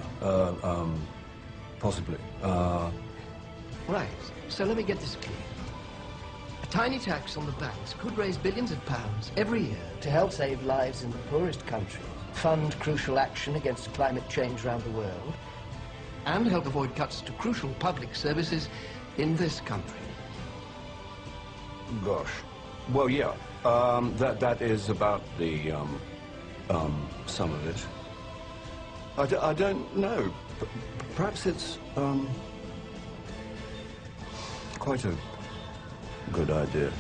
S16: possibly.
S10: Right, so let me get this clear. A tiny tax on the banks could raise billions of pounds every year to help save lives in the poorest countries, fund crucial action against climate change around the world, and help avoid cuts to crucial public services in this country.
S16: Gosh. Well, yeah. That is about the, some of it. I don't know. Perhaps it's, quite a good idea.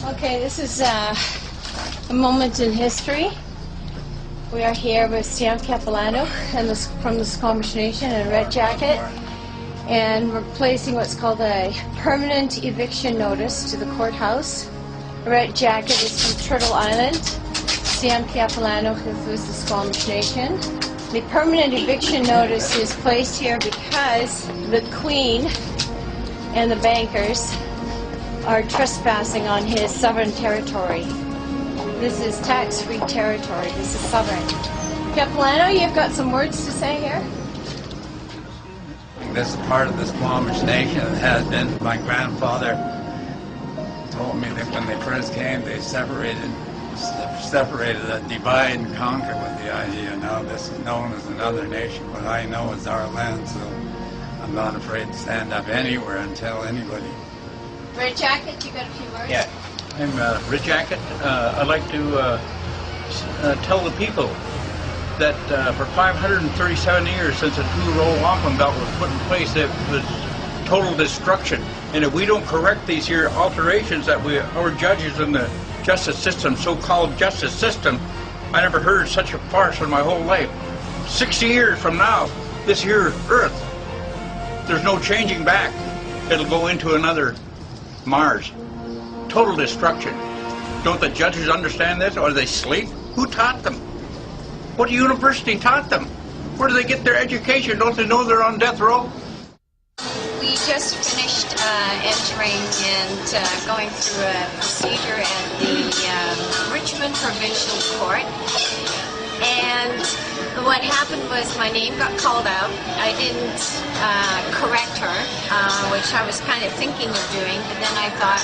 S17: Okay, this is a moment in history. We are here with Sam Capilano and from the Squamish Nation in a red jacket, and we're placing what's called a permanent eviction notice to the courthouse. The red jacket is from Turtle Island. Sam Capilano is the Squamish Nation. The permanent eviction notice is placed here because the Queen and the bankers are trespassing on his sovereign territory. This is tax-free territory. This is sovereign. Capilano, you've got some words to say here?
S2: This is part of the Squamish Nation. It has been. My grandfather told me that when they first came, they separated, divide and conquer with the idea. Now this is known as another nation, but I know it's our land, so I'm not afraid to stand up anywhere and tell anybody.
S17: Red Jacket, you got a few words?
S3: Yeah, I'm Red Jacket. I'd like to tell the people that for 537 years since the two-row wampum belt was put in place, it was total destruction. And if we don't correct these here alterations that our judges in the justice system, so-called justice system, I never heard such a farce in my whole life. 60 years from now, this here Earth, there's no changing back. It'll go into another Mars. Total destruction. Don't the judges understand this, or do they sleep? Who taught them? What university taught them? Where do they get their education? Don't they know they're on death row?
S9: We just finished entering and going through a procedure at the Richmond Provincial Court. And what happened was my name got called out. I didn't correct her, which I was kind of thinking of doing, but then I thought,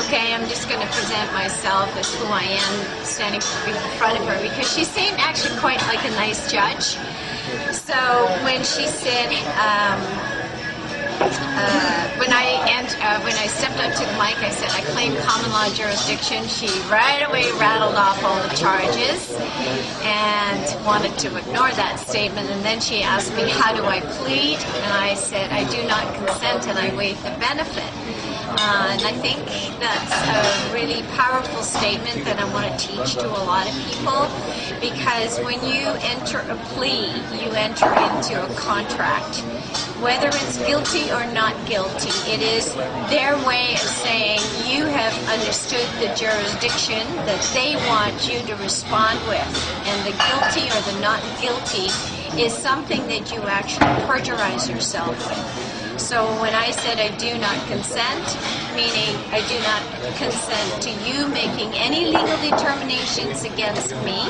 S9: okay, I'm just going to present myself as who I am standing in front of her, because she seemed actually quite like a nice judge. So when she said, when I stepped up to the mic, I said I claim common law jurisdiction. She right away rattled off all the charges and wanted to ignore that statement. And then she asked me, how do I plead? And I said, I do not consent and I waive the benefit. And I think that's a really powerful statement that I want to teach to a lot of people, because when you enter a plea, you enter into a contract. Whether it's guilty or not guilty, it is their way of saying you have understood the jurisdiction that they want you to respond with. And the guilty or the not guilty is something that you actually perjurize yourself with. So when I said I do not consent, meaning I do not consent to you making any legal determinations against me,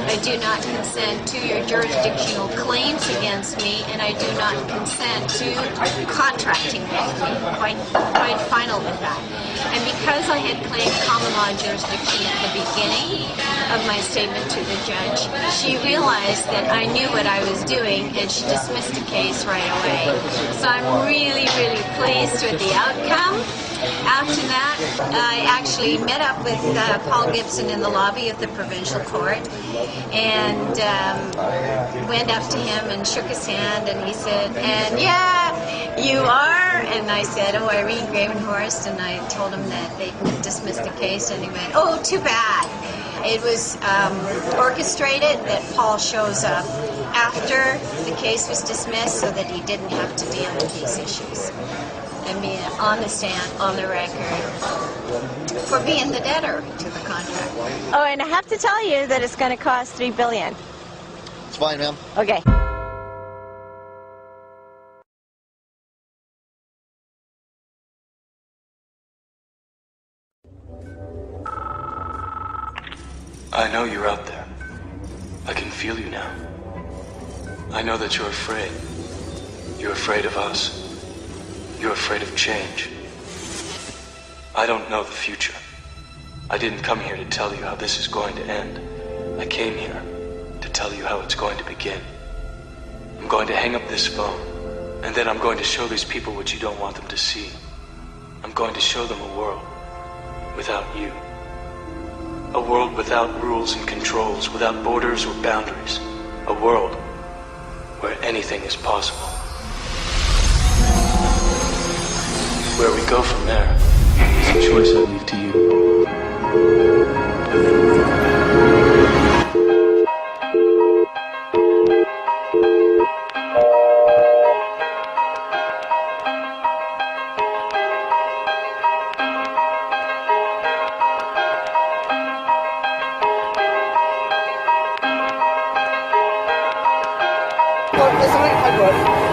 S9: I do not consent to your jurisdictional claims against me, and I do not consent to contracting with me. Quite final with that. And because I had claimed common law jurisdiction at the beginning of my statement to the judge, she realized that I knew what I was doing, and she dismissed the case right away. So I'm really, really pleased with the outcome. After that, I actually met up with Paul Gibson in the lobby of the provincial court and went up to him and shook his hand, and he said, and yeah, you are? And I said, oh, Irene Gravenhorst, and I told him that they dismissed the case, and he went, oh, too bad. It was orchestrated that Paul shows up after the case was dismissed so that he didn't have to deal with these issues. I mean, on the stand, on the record, for being the debtor to the contract.
S17: Oh, and I have to tell you that it's going to cost $3 billion.
S18: It's fine, ma'am.
S17: Okay.
S19: I know you're out there. I can feel you now. I know that you're afraid. You're afraid of us. You're afraid of change. I don't know the future. I didn't come here to tell you how this is going to end. I came here to tell you how it's going to begin. I'm going to hang up this phone, and then I'm going to show these people what you don't want them to see. I'm going to show them a world without you. A world without rules and controls, without borders or boundaries. A world where anything is possible. Where we go from there is a choice I leave to you.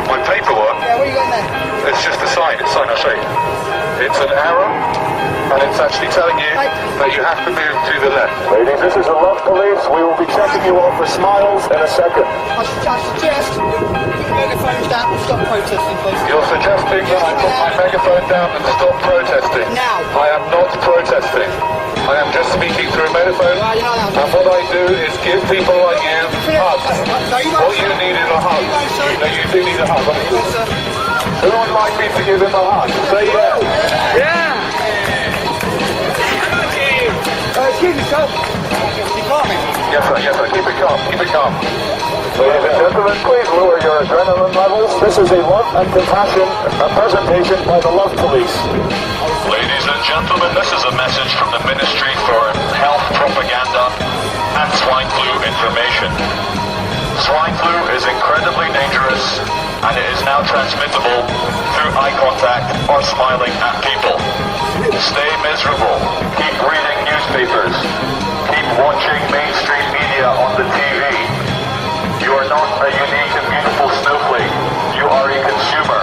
S18: My paperwork? Yeah, where are you going then?
S8: It's just a sign. It's sign I'll show you. It's an arrow, and it's actually telling you that you have to move to the left.
S13: Ladies, this is a love police. We will be checking you all for smiles in a second.
S18: I suggest you put your megaphones down and stop protesting, please.
S8: You're suggesting that I put my megaphone down and stop protesting.
S18: Now.
S8: I am not protesting. I am just speaking through a megaphone, and what I do is give people like you hugs. All you need is a hug. You do need a hug, honestly. Who would like me to give him a hug? Say yes.
S18: Yeah! Excuse me, sir.
S8: Yes, sir, yes, sir. Keep it calm, keep it calm. Ladies and gentlemen, please lower your adrenaline levels. This is a love and compassion presentation by the Love Police.
S20: Ladies and gentlemen, this is a message from the Ministry for Health Propaganda and Swine Flu Information. Swine flu is incredibly dangerous, and it is now transmittable through eye contact or smiling at people. Stay miserable. Keep reading newspapers. Keep watching mainstream media on the TV. You are not a unique and beautiful snowflake. You are a consumer.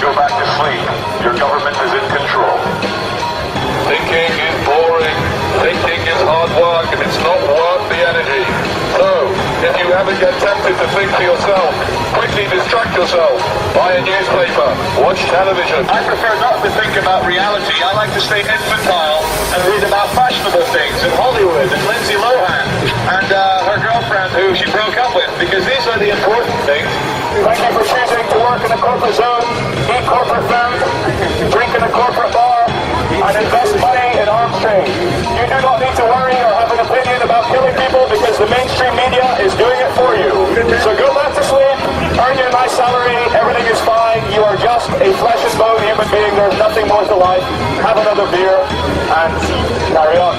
S20: Go back to sleep. Your government is in control.
S8: Thinking is boring. Thinking is hard work, and it's not worth the energy. So, if you ever get tempted to think for yourself, quickly distract yourself. Buy a newspaper. Watch television.
S20: I prefer not to think about reality. I like to stay infantile and read about fashionable things in Hollywood and Lindsay Lohan and her girlfriend who she broke up with, because these are the important things.
S13: Thank you for choosing to work in a corporate zone, eat corporate food, drink in a corporate bar, and invest money in arms trade. You do not need to worry or have an opinion about killing people because the mainstream media is doing it for you. So go back to sleep, earn your nice salary, everything is fine. You are just a flesh and bone human being. There's nothing more to life. Have another beer and carry on.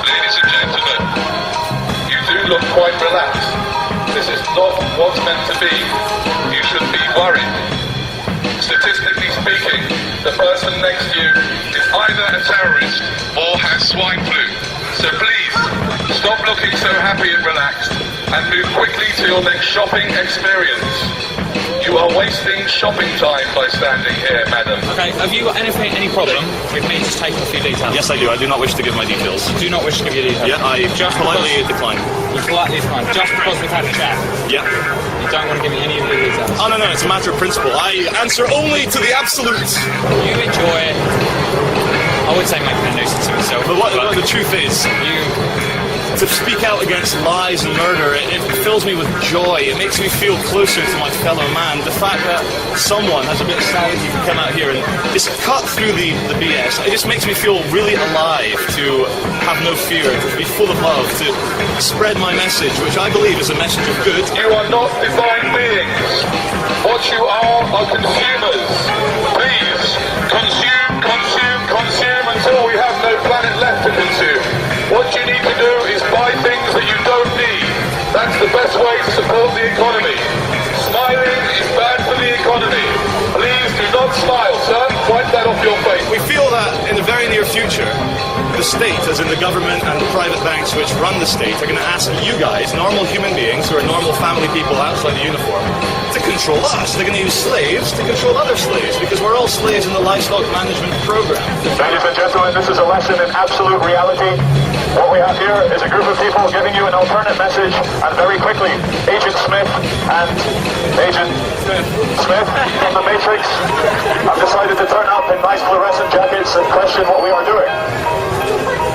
S8: Ladies and gentlemen, you do look quite relaxed. This is not what's meant to be. You should be worried. Statistically speaking, the person next to you is either a terrorist or has swine flu. So please, stop looking so happy and relaxed and move quickly to your next shopping experience. You are wasting shopping time by standing here, madam.
S21: Okay, have you got any problem with me just taking a few details?
S20: Yes, I do. I do not wish to give my details.
S21: Do not wish to give your details?
S20: Yeah, I just politely decline.
S21: You politely decline, just because we've had a chat?
S20: Yeah.
S21: You don't want to give me any of your details?
S20: Oh, no, it's a matter of principle. I answer only to the absolutes.
S21: You enjoy, I would say, making a nuisance of yourself.
S20: But the truth is, to speak out against lies and murder, it fills me with joy. It makes me feel closer to my fellow man. The fact that someone has a bit of sanity to come out here and just cut through the BS, it just makes me feel really alive to have no fear, to be full of love, to spread my message, which I believe is a message of good.
S8: You are not divine beings. What you are consumers. Please, consume until we have no planet left to consume. What you need to do is buy things that you don't need. That's the best way to support the economy. Smiling is bad for the economy. Please do not smile, sir. Wipe that off your face.
S20: We feel that in the very near future, the state, as in the government and the private banks which run the state, are going to ask you guys, normal human beings who are normal family people outside the uniform, to control us. They're going to use slaves to control other slaves, because we're all slaves in the livestock management program.
S13: Ladies and gentlemen, this is a lesson in absolute reality. What we have here is a group of people giving you an alternate message, and very quickly, Agent Smith and Agent Smith from the Matrix have decided to turn up in nice fluorescent jackets and question what we are doing.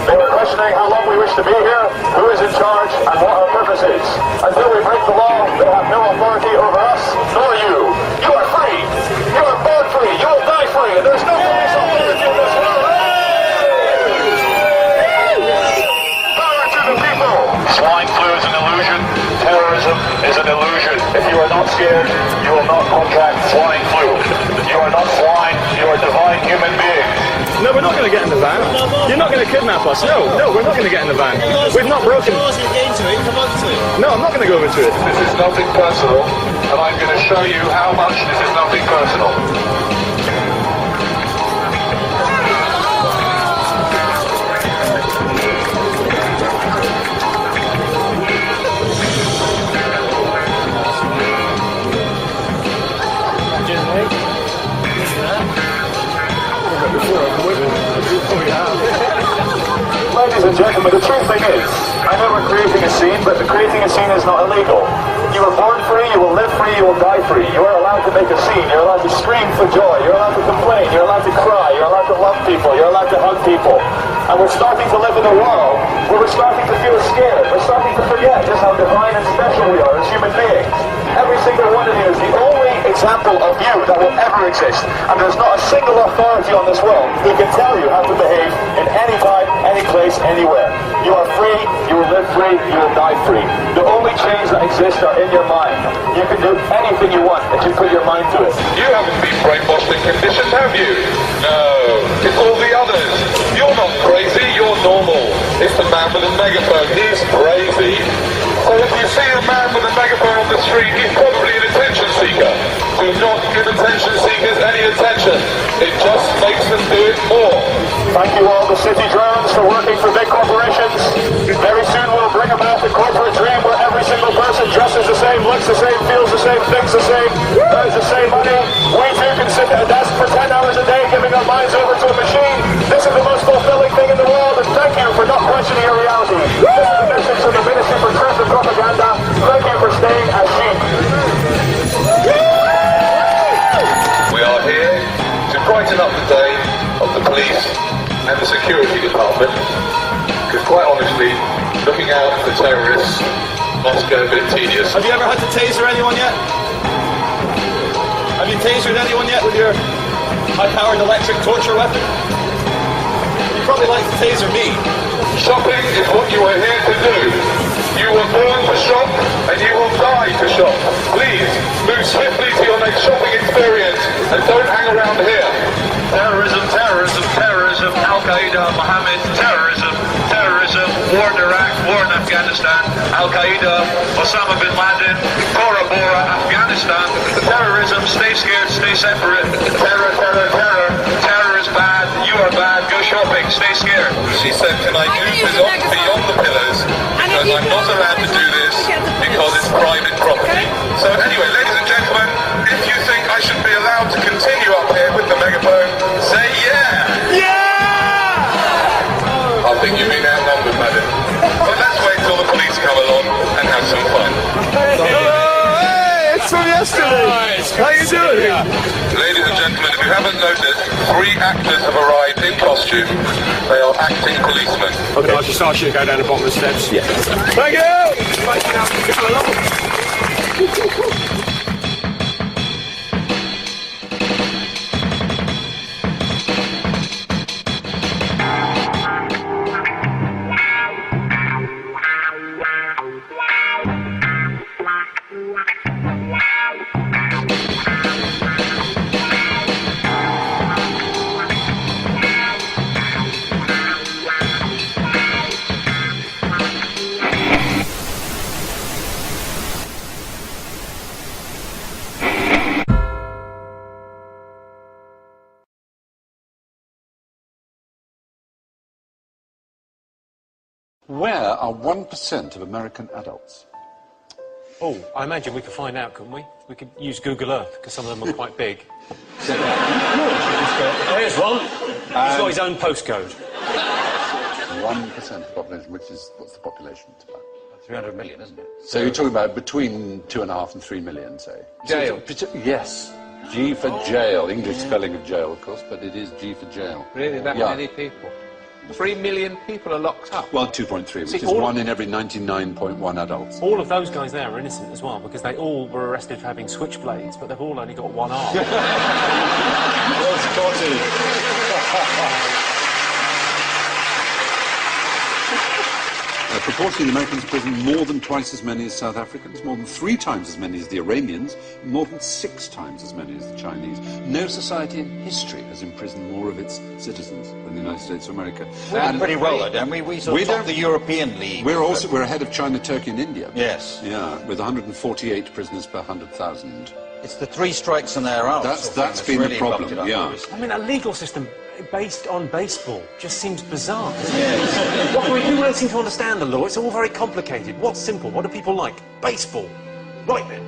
S13: They were questioning how long we wish to be here, who is in charge, and what our purpose is. Until we break the law, they have no authority over us, nor you. You are free. You are born free. You will die free. And there's no police authority in this world. Power to the people.
S20: Swine flu is an illusion. Terrorism is an illusion.
S13: If you are not scared, you will not contract swine flu. You are not swine. You are divine human beings.
S20: No, we're not going to get in the van. You're not going to kidnap us. No, we're not going to get in the van. We've not broken. No, I'm not going to go into it.
S8: This is nothing personal, and I'm going to show you how much this is nothing personal.
S13: ladies and gentlemen, the true thing is, I know we're creating a scene, but creating a scene is not illegal. You were born free, you will live free, you will die free. You are allowed to make a scene, you're allowed to scream for joy, you're allowed to complain, you're allowed to cry, you're allowed to love people, you're allowed to hug people. And we're starting to live in a world where we're starting to feel scared. We're starting to forget just how divine and special we are as human beings. Every single one of you is the only example of you that will ever exist. And there's not a single authority on this world who can tell you how to behave in any time, any place, anywhere. You are free, you will live free, you will die free. The only chains that exist are in your mind. You can do anything you want if you put your mind to it.
S8: You haven't been brainwashed and conditioned, have you? No. It's all the others. You're not crazy, you're normal. It's the man with a megaphone. He's crazy. So if you see a man with a megaphone on the street, he's probably an attention seeker. Do not give attention seekers any attention. It just makes them do it more.
S13: Thank you all the city drones for working for big corporations. Very soon we'll bring about the corporate dream where every single person dresses the same, looks the same, feels the same, thinks the same, earns the same money. We too can sit at a desk for 10 hours a day giving our minds over to a machine. This is the most fulfilling thing in the world, and thank you for not questioning your reality. This is the message from the Ministry for Truth and Propaganda. Thank you for staying as sheep.
S8: We are here to brighten up the day of the police and the security department, because quite honestly, looking out for terrorists must get a bit tedious.
S26: Have you ever had to taser anyone yet? Have you tasered anyone yet with your high-powered electric torture weapon? You'd probably like to taser me.
S8: Shopping is what you are here to do. You were born to shop, and you will die to shop. Please, move swiftly to your next shopping experience, and don't hang around here.
S20: Terrorism, terrorism, terrorism, Al-Qaeda, Mohammed, terrorism, terrorism, war in Iraq, war in Afghanistan, Al-Qaeda, Osama bin Laden, Bora Bora, Afghanistan, terrorism, stay scared, stay separate, terror, terror, terror, terror is bad, you are bad, go shopping, stay scared.
S8: She said, can I move beyond the pillars, because I'm not allowed to do this, because it's private property. So anyway, ladies and gentlemen, if you think I should be allowed to continue up here with the megaphone, say yeah! Yeah! I think you've been outnumbered, madam. But let's wait till the police come along and have some fun.
S26: Hey, it's from yesterday! How you doing?
S8: Ladies and gentlemen, if you haven't noticed, 3 actors have arrived in costume. They are acting policemen.
S26: Okay, I should start you go down the bottom of the steps. Yes. Thank you!
S25: Where are 1% of American adults?
S26: Oh, I imagine we could find out, couldn't we? We could use Google Earth, because some of them are quite big. There's one. He's got his own postcode.
S25: 1% of the population, which is, what's the population? It's about
S1: 300 million, isn't it?
S25: So you're talking about between 2.5 and 3 million, say?
S1: Jail.
S25: Yes. G for jail. English spelling of jail, of course, but it is G for jail.
S27: Really, that many people? 3 million people are locked up.
S25: Well, 2.3, which is 1 in every 99.1 adults.
S26: All of those guys there are innocent as well, because they all were arrested for having switchblades, but they've all only got one arm.
S25: Well spotted. Proportionally, the Americans prison more than twice as many as South Africans, more than 3 times as many as the Iranians, more than 6 times as many as the Chinese. No society in history has imprisoned more of its citizens than the United States of America.
S1: We're doing pretty well, though, don't we? We sort of top the European League.
S25: We're ahead of China, Turkey, and India.
S1: Yes.
S25: Yeah, with 148 prisoners per 100,000.
S1: It's the 3 strikes and they're out.
S25: That's been the problem. Yeah.
S26: I mean, a legal system based on baseball just seems bizarre. Yes. What can we do? We don't seem to understand the law. It's all very complicated. What's simple? What do people like? Baseball. Right then.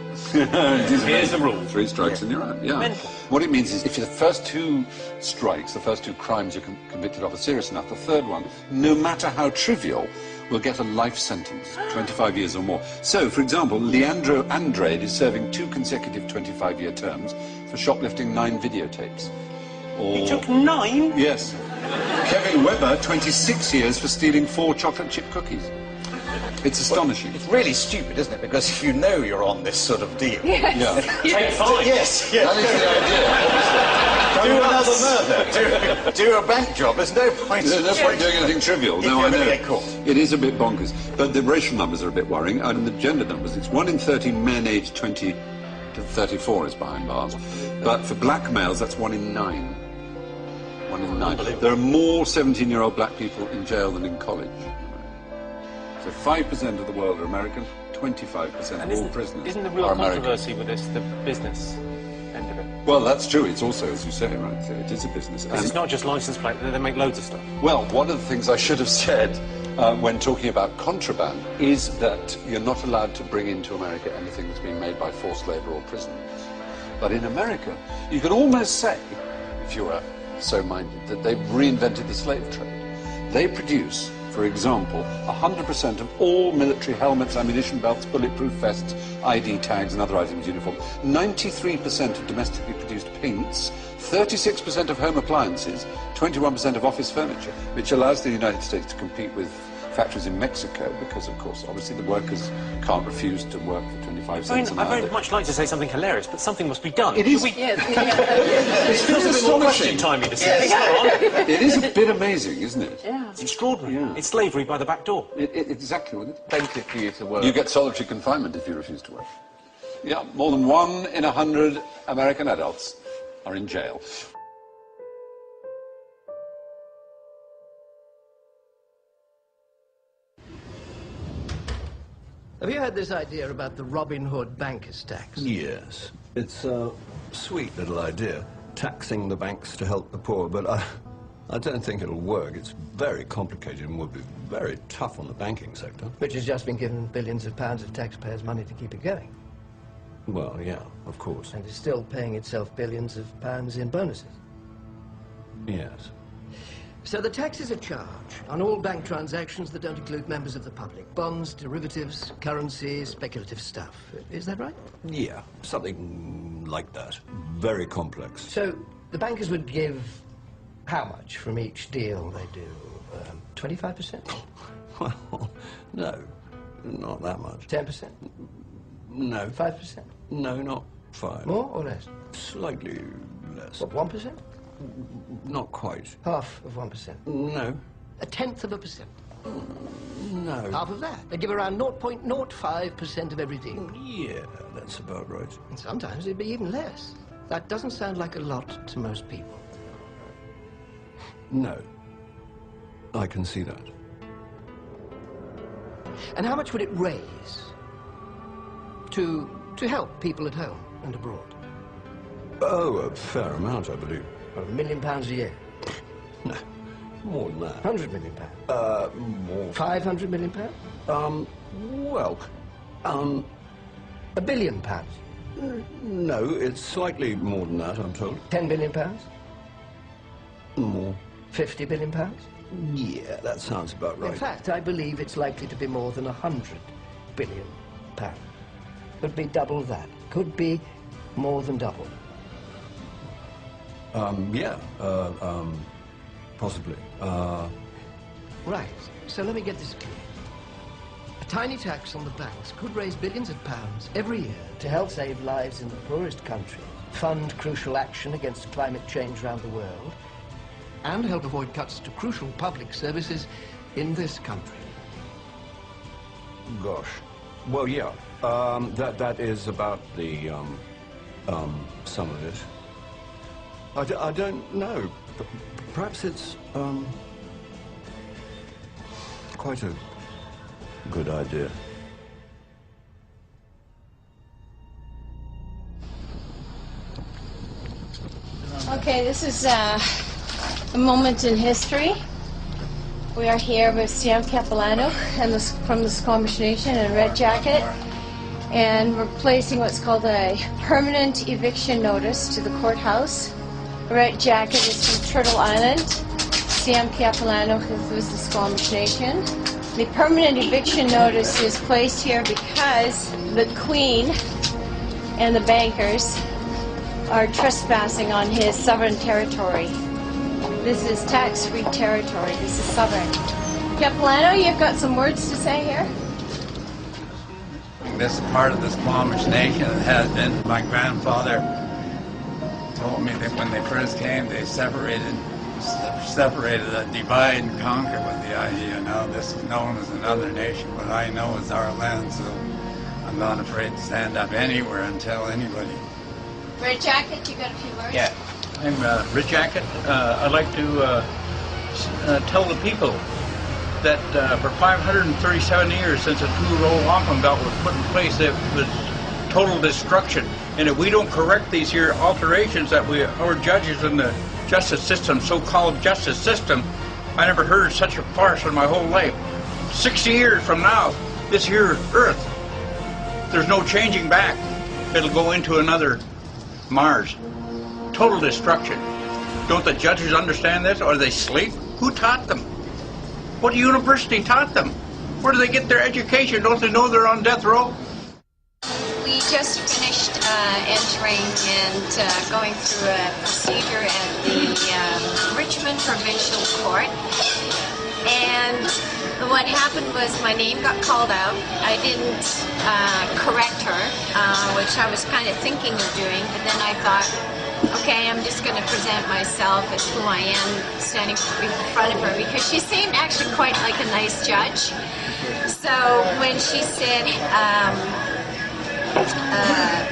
S25: Here's the rule. 3 strikes and you're out. Yeah.
S26: Mental.
S25: What it means is if the first 2 strikes, the first 2 crimes you're convicted of are serious enough, the third one, no matter how trivial, will get a life sentence, 25 years or more. So, for example, Leandro Andrade is serving 2 consecutive 25-year terms for shoplifting 9 videotapes. Or...
S26: He took 9?
S25: Yes. Kevin Webber, 26 years for stealing 4 chocolate chip cookies. It's astonishing.
S1: It's really stupid, isn't it? Because you know you're on this sort of deal.
S9: Yes.
S25: Yeah.
S26: Take 5.
S1: Yes,
S25: That is
S1: do another murder. Do a bank job. There's no point.
S25: There's no point doing anything trivial. No, I know.
S1: Get caught.
S25: It is a bit bonkers. But the racial numbers are a bit worrying. And the gender numbers, it's 1 in 30 men aged 20 to 34 is behind bars. But for black males, that's 1 in 9. 1 in 9. There are more 17-year-old black people in jail than in college. So 5% of the world are American, 25% of all prisoners
S26: Isn't the real
S25: are American.
S26: controversy with this the business end of it?
S25: Well, that's true. It's also, as you say, right, it is a business.
S26: Because it's not just license plate, they make loads of stuff.
S25: Well, one of the things I should have said when talking about contraband is that you're not allowed to bring into America anything that's been made by forced labor or prisoners. But in America, you could almost say, if you were so minded, that they've reinvented the slave trade. They produce, for example, 100% of all military helmets, ammunition belts, bulletproof vests, ID tags and other items uniform, 93% of domestically produced paints, 36% of home appliances, 21% of office furniture, which allows the United States to compete with factories in Mexico because, of course, obviously the workers can't refuse to work for 25 cents an hour.
S26: I very much like to say something hilarious, but something must be done.
S25: It is.
S26: It feels a bit more question-timey to say.
S25: It is a bit amazing, isn't it?
S26: Yeah. It's extraordinary.
S25: Yeah.
S26: It's slavery by the back door.
S25: Exactly what it is.
S26: Plenty for you to work.
S25: You get solitary confinement if you refuse to work. Yeah, more than 1 in 100 American adults are in jail.
S10: Have you heard this idea about the Robin Hood bankers' tax?
S16: Yes. It's a sweet little idea, taxing the banks to help the poor, but I don't think it'll work. It's very complicated and would be very tough on the banking sector.
S10: Which has just been given billions of pounds of taxpayers' money to keep it going.
S16: Well, yeah, of course.
S10: And is still paying itself billions of pounds in bonuses.
S16: Yes.
S10: So the tax is a charge on all bank transactions that don't include members of the public. Bonds, derivatives, currency, speculative stuff. Is that right?
S16: Yeah, something like that. Very complex.
S10: So the bankers would give how much from each deal they do? 25%?
S16: Well, no, not that much.
S10: 10%?
S16: No.
S10: 5%?
S16: No, not 5.
S10: More or less?
S16: Slightly less.
S10: What, 1%?
S16: Not quite.
S10: Half of 1%?
S16: No.
S10: 1/10%?
S16: No.
S10: Half of that? They give around 0.05% of every deal?
S16: Yeah, that's about right.
S10: And sometimes it'd be even less. That doesn't sound like a lot to most people.
S16: No. I can see that.
S10: And how much would it raise to help people at home and abroad?
S16: Oh, a fair amount, I believe.
S10: £1 million a year?
S16: No, more than that.
S10: £100 million?
S16: More.
S10: £500 million?
S16: Well,
S10: £1 billion?
S16: No, it's slightly more than that, I'm told.
S10: £10 billion?
S16: More.
S10: £50 billion?
S16: Yeah, that sounds about right.
S10: In fact, I believe it's likely to be more than £100 billion. Could be double that. Could be more than double.
S16: Yeah, possibly.
S10: Right, so let me get this clear. A tiny tax on the banks could raise billions of pounds every year to help save lives in the poorest countries, fund crucial action against climate change around the world, and help avoid cuts to crucial public services in this country.
S16: Gosh. Well, yeah. That is about the, some of it. I don't know. Perhaps it's, quite a good idea.
S17: Okay, this is a moment in history. We are here with Sam Capilano and from the Squamish Nation in Red Jacket. and we're placing what's called a permanent eviction notice to the courthouse. Red Jacket is from Turtle Island. Siam Capilano was the Squamish Nation. The permanent eviction notice is placed here because the Queen and the bankers are trespassing on his sovereign territory. This is tax-free territory. This is sovereign. Capilano, you've got some words to say here?
S2: This is part of the Squamish Nation. It has been. My grandfather told me that when they first came, they separated a divide and conquer with the idea. Now this is known as another nation, but I know it's our land, so I'm not afraid to stand up anywhere and tell anybody.
S17: Red Jacket, you got a few words?
S3: Yeah, I'm Red Jacket. I'd like to tell the people that for 537 years since the two-row wampum belt was put in place, it was total destruction. And if we don't correct these here alterations that our judges in the justice system, so-called justice system, I never heard of such a farce in my whole life. 60 years from now, this here Earth, there's no changing back. It'll go into another Mars. Total destruction. Don't the judges understand this, or they sleep? Who taught them? What university taught them? Where do they get their education? Don't they know they're on death row?
S9: We just finished entering and going through a procedure at the Richmond Provincial Court. And what happened was my name got called out. I didn't correct her, which I was kind of thinking of doing, but then I thought, okay, I'm just going to present myself as who I am standing in front of her, because she seemed actually quite like a nice judge. So when she said,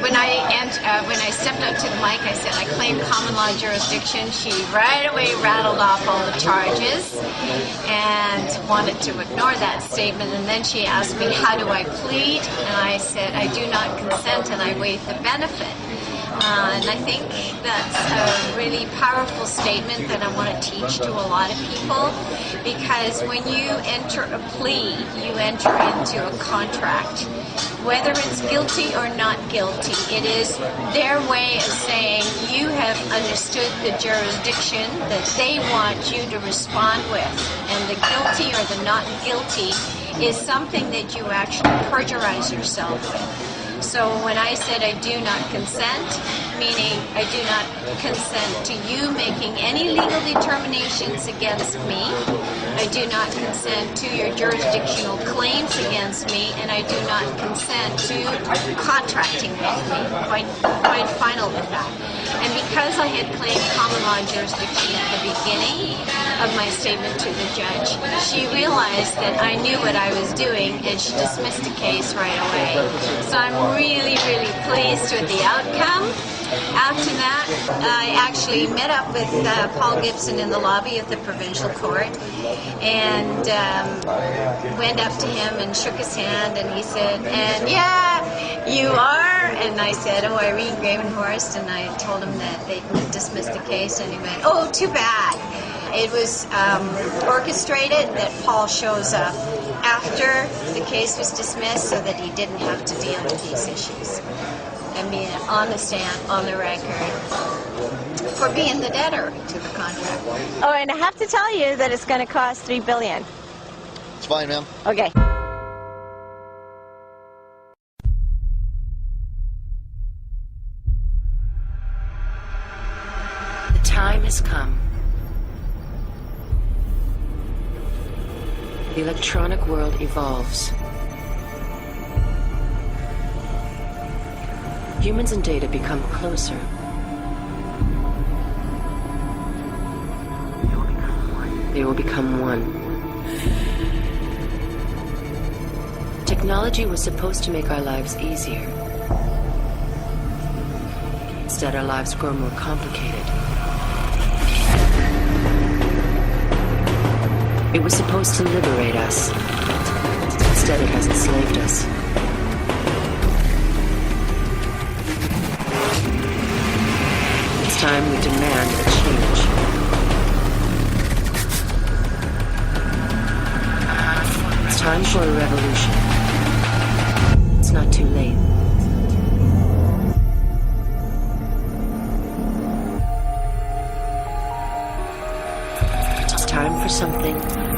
S9: when I stepped up to the mic, I said I claim common law jurisdiction. She right away rattled off all the charges and wanted to ignore that statement. And then she asked me, how do I plead? And I said, I do not consent and I waive the benefit. And I think that's a really powerful statement that I want to teach to a lot of people, because when you enter a plea, you enter into a contract. Whether it's guilty or not guilty, it is their way of saying you have understood the jurisdiction that they want you to respond with. And the guilty or the not guilty is something that you actually perjurize yourself with. So when I said I do not consent, meaning I do not consent to you making any legal determinations against me, I do not consent to your jurisdictional claims against me, and I do not consent to contracting with me. Quite final with that. And because I had claimed common law jurisdiction at the beginning of my statement to the judge, she realized that I knew what I was doing, and she dismissed the case right away. So I'm really, really pleased with the outcome. After that, I actually met up with Paul Gibson in the lobby of the provincial court and went up to him and shook his hand, and he said, and yeah, you are? And I said, oh, Irene Gravenhorst, and I told him that they dismissed the case, and he went, oh, too bad. It was orchestrated that Paul shows up after the case was dismissed so that he didn't have to deal with these issues. And being on the stand, on the record, for being the debtor to the contract.
S17: Oh, and I have to tell you that it's going to cost $3 billion.
S4: It's fine, ma'am.
S17: Okay.
S5: The time has come. The electronic world evolves. Humans and data become closer. They will become one. Technology was supposed to make our lives easier. Instead, our lives grow more complicated. It was supposed to liberate us. Instead, it has enslaved us. It's time we demand a change. It's time for a revolution. It's it's not too late. It's time for something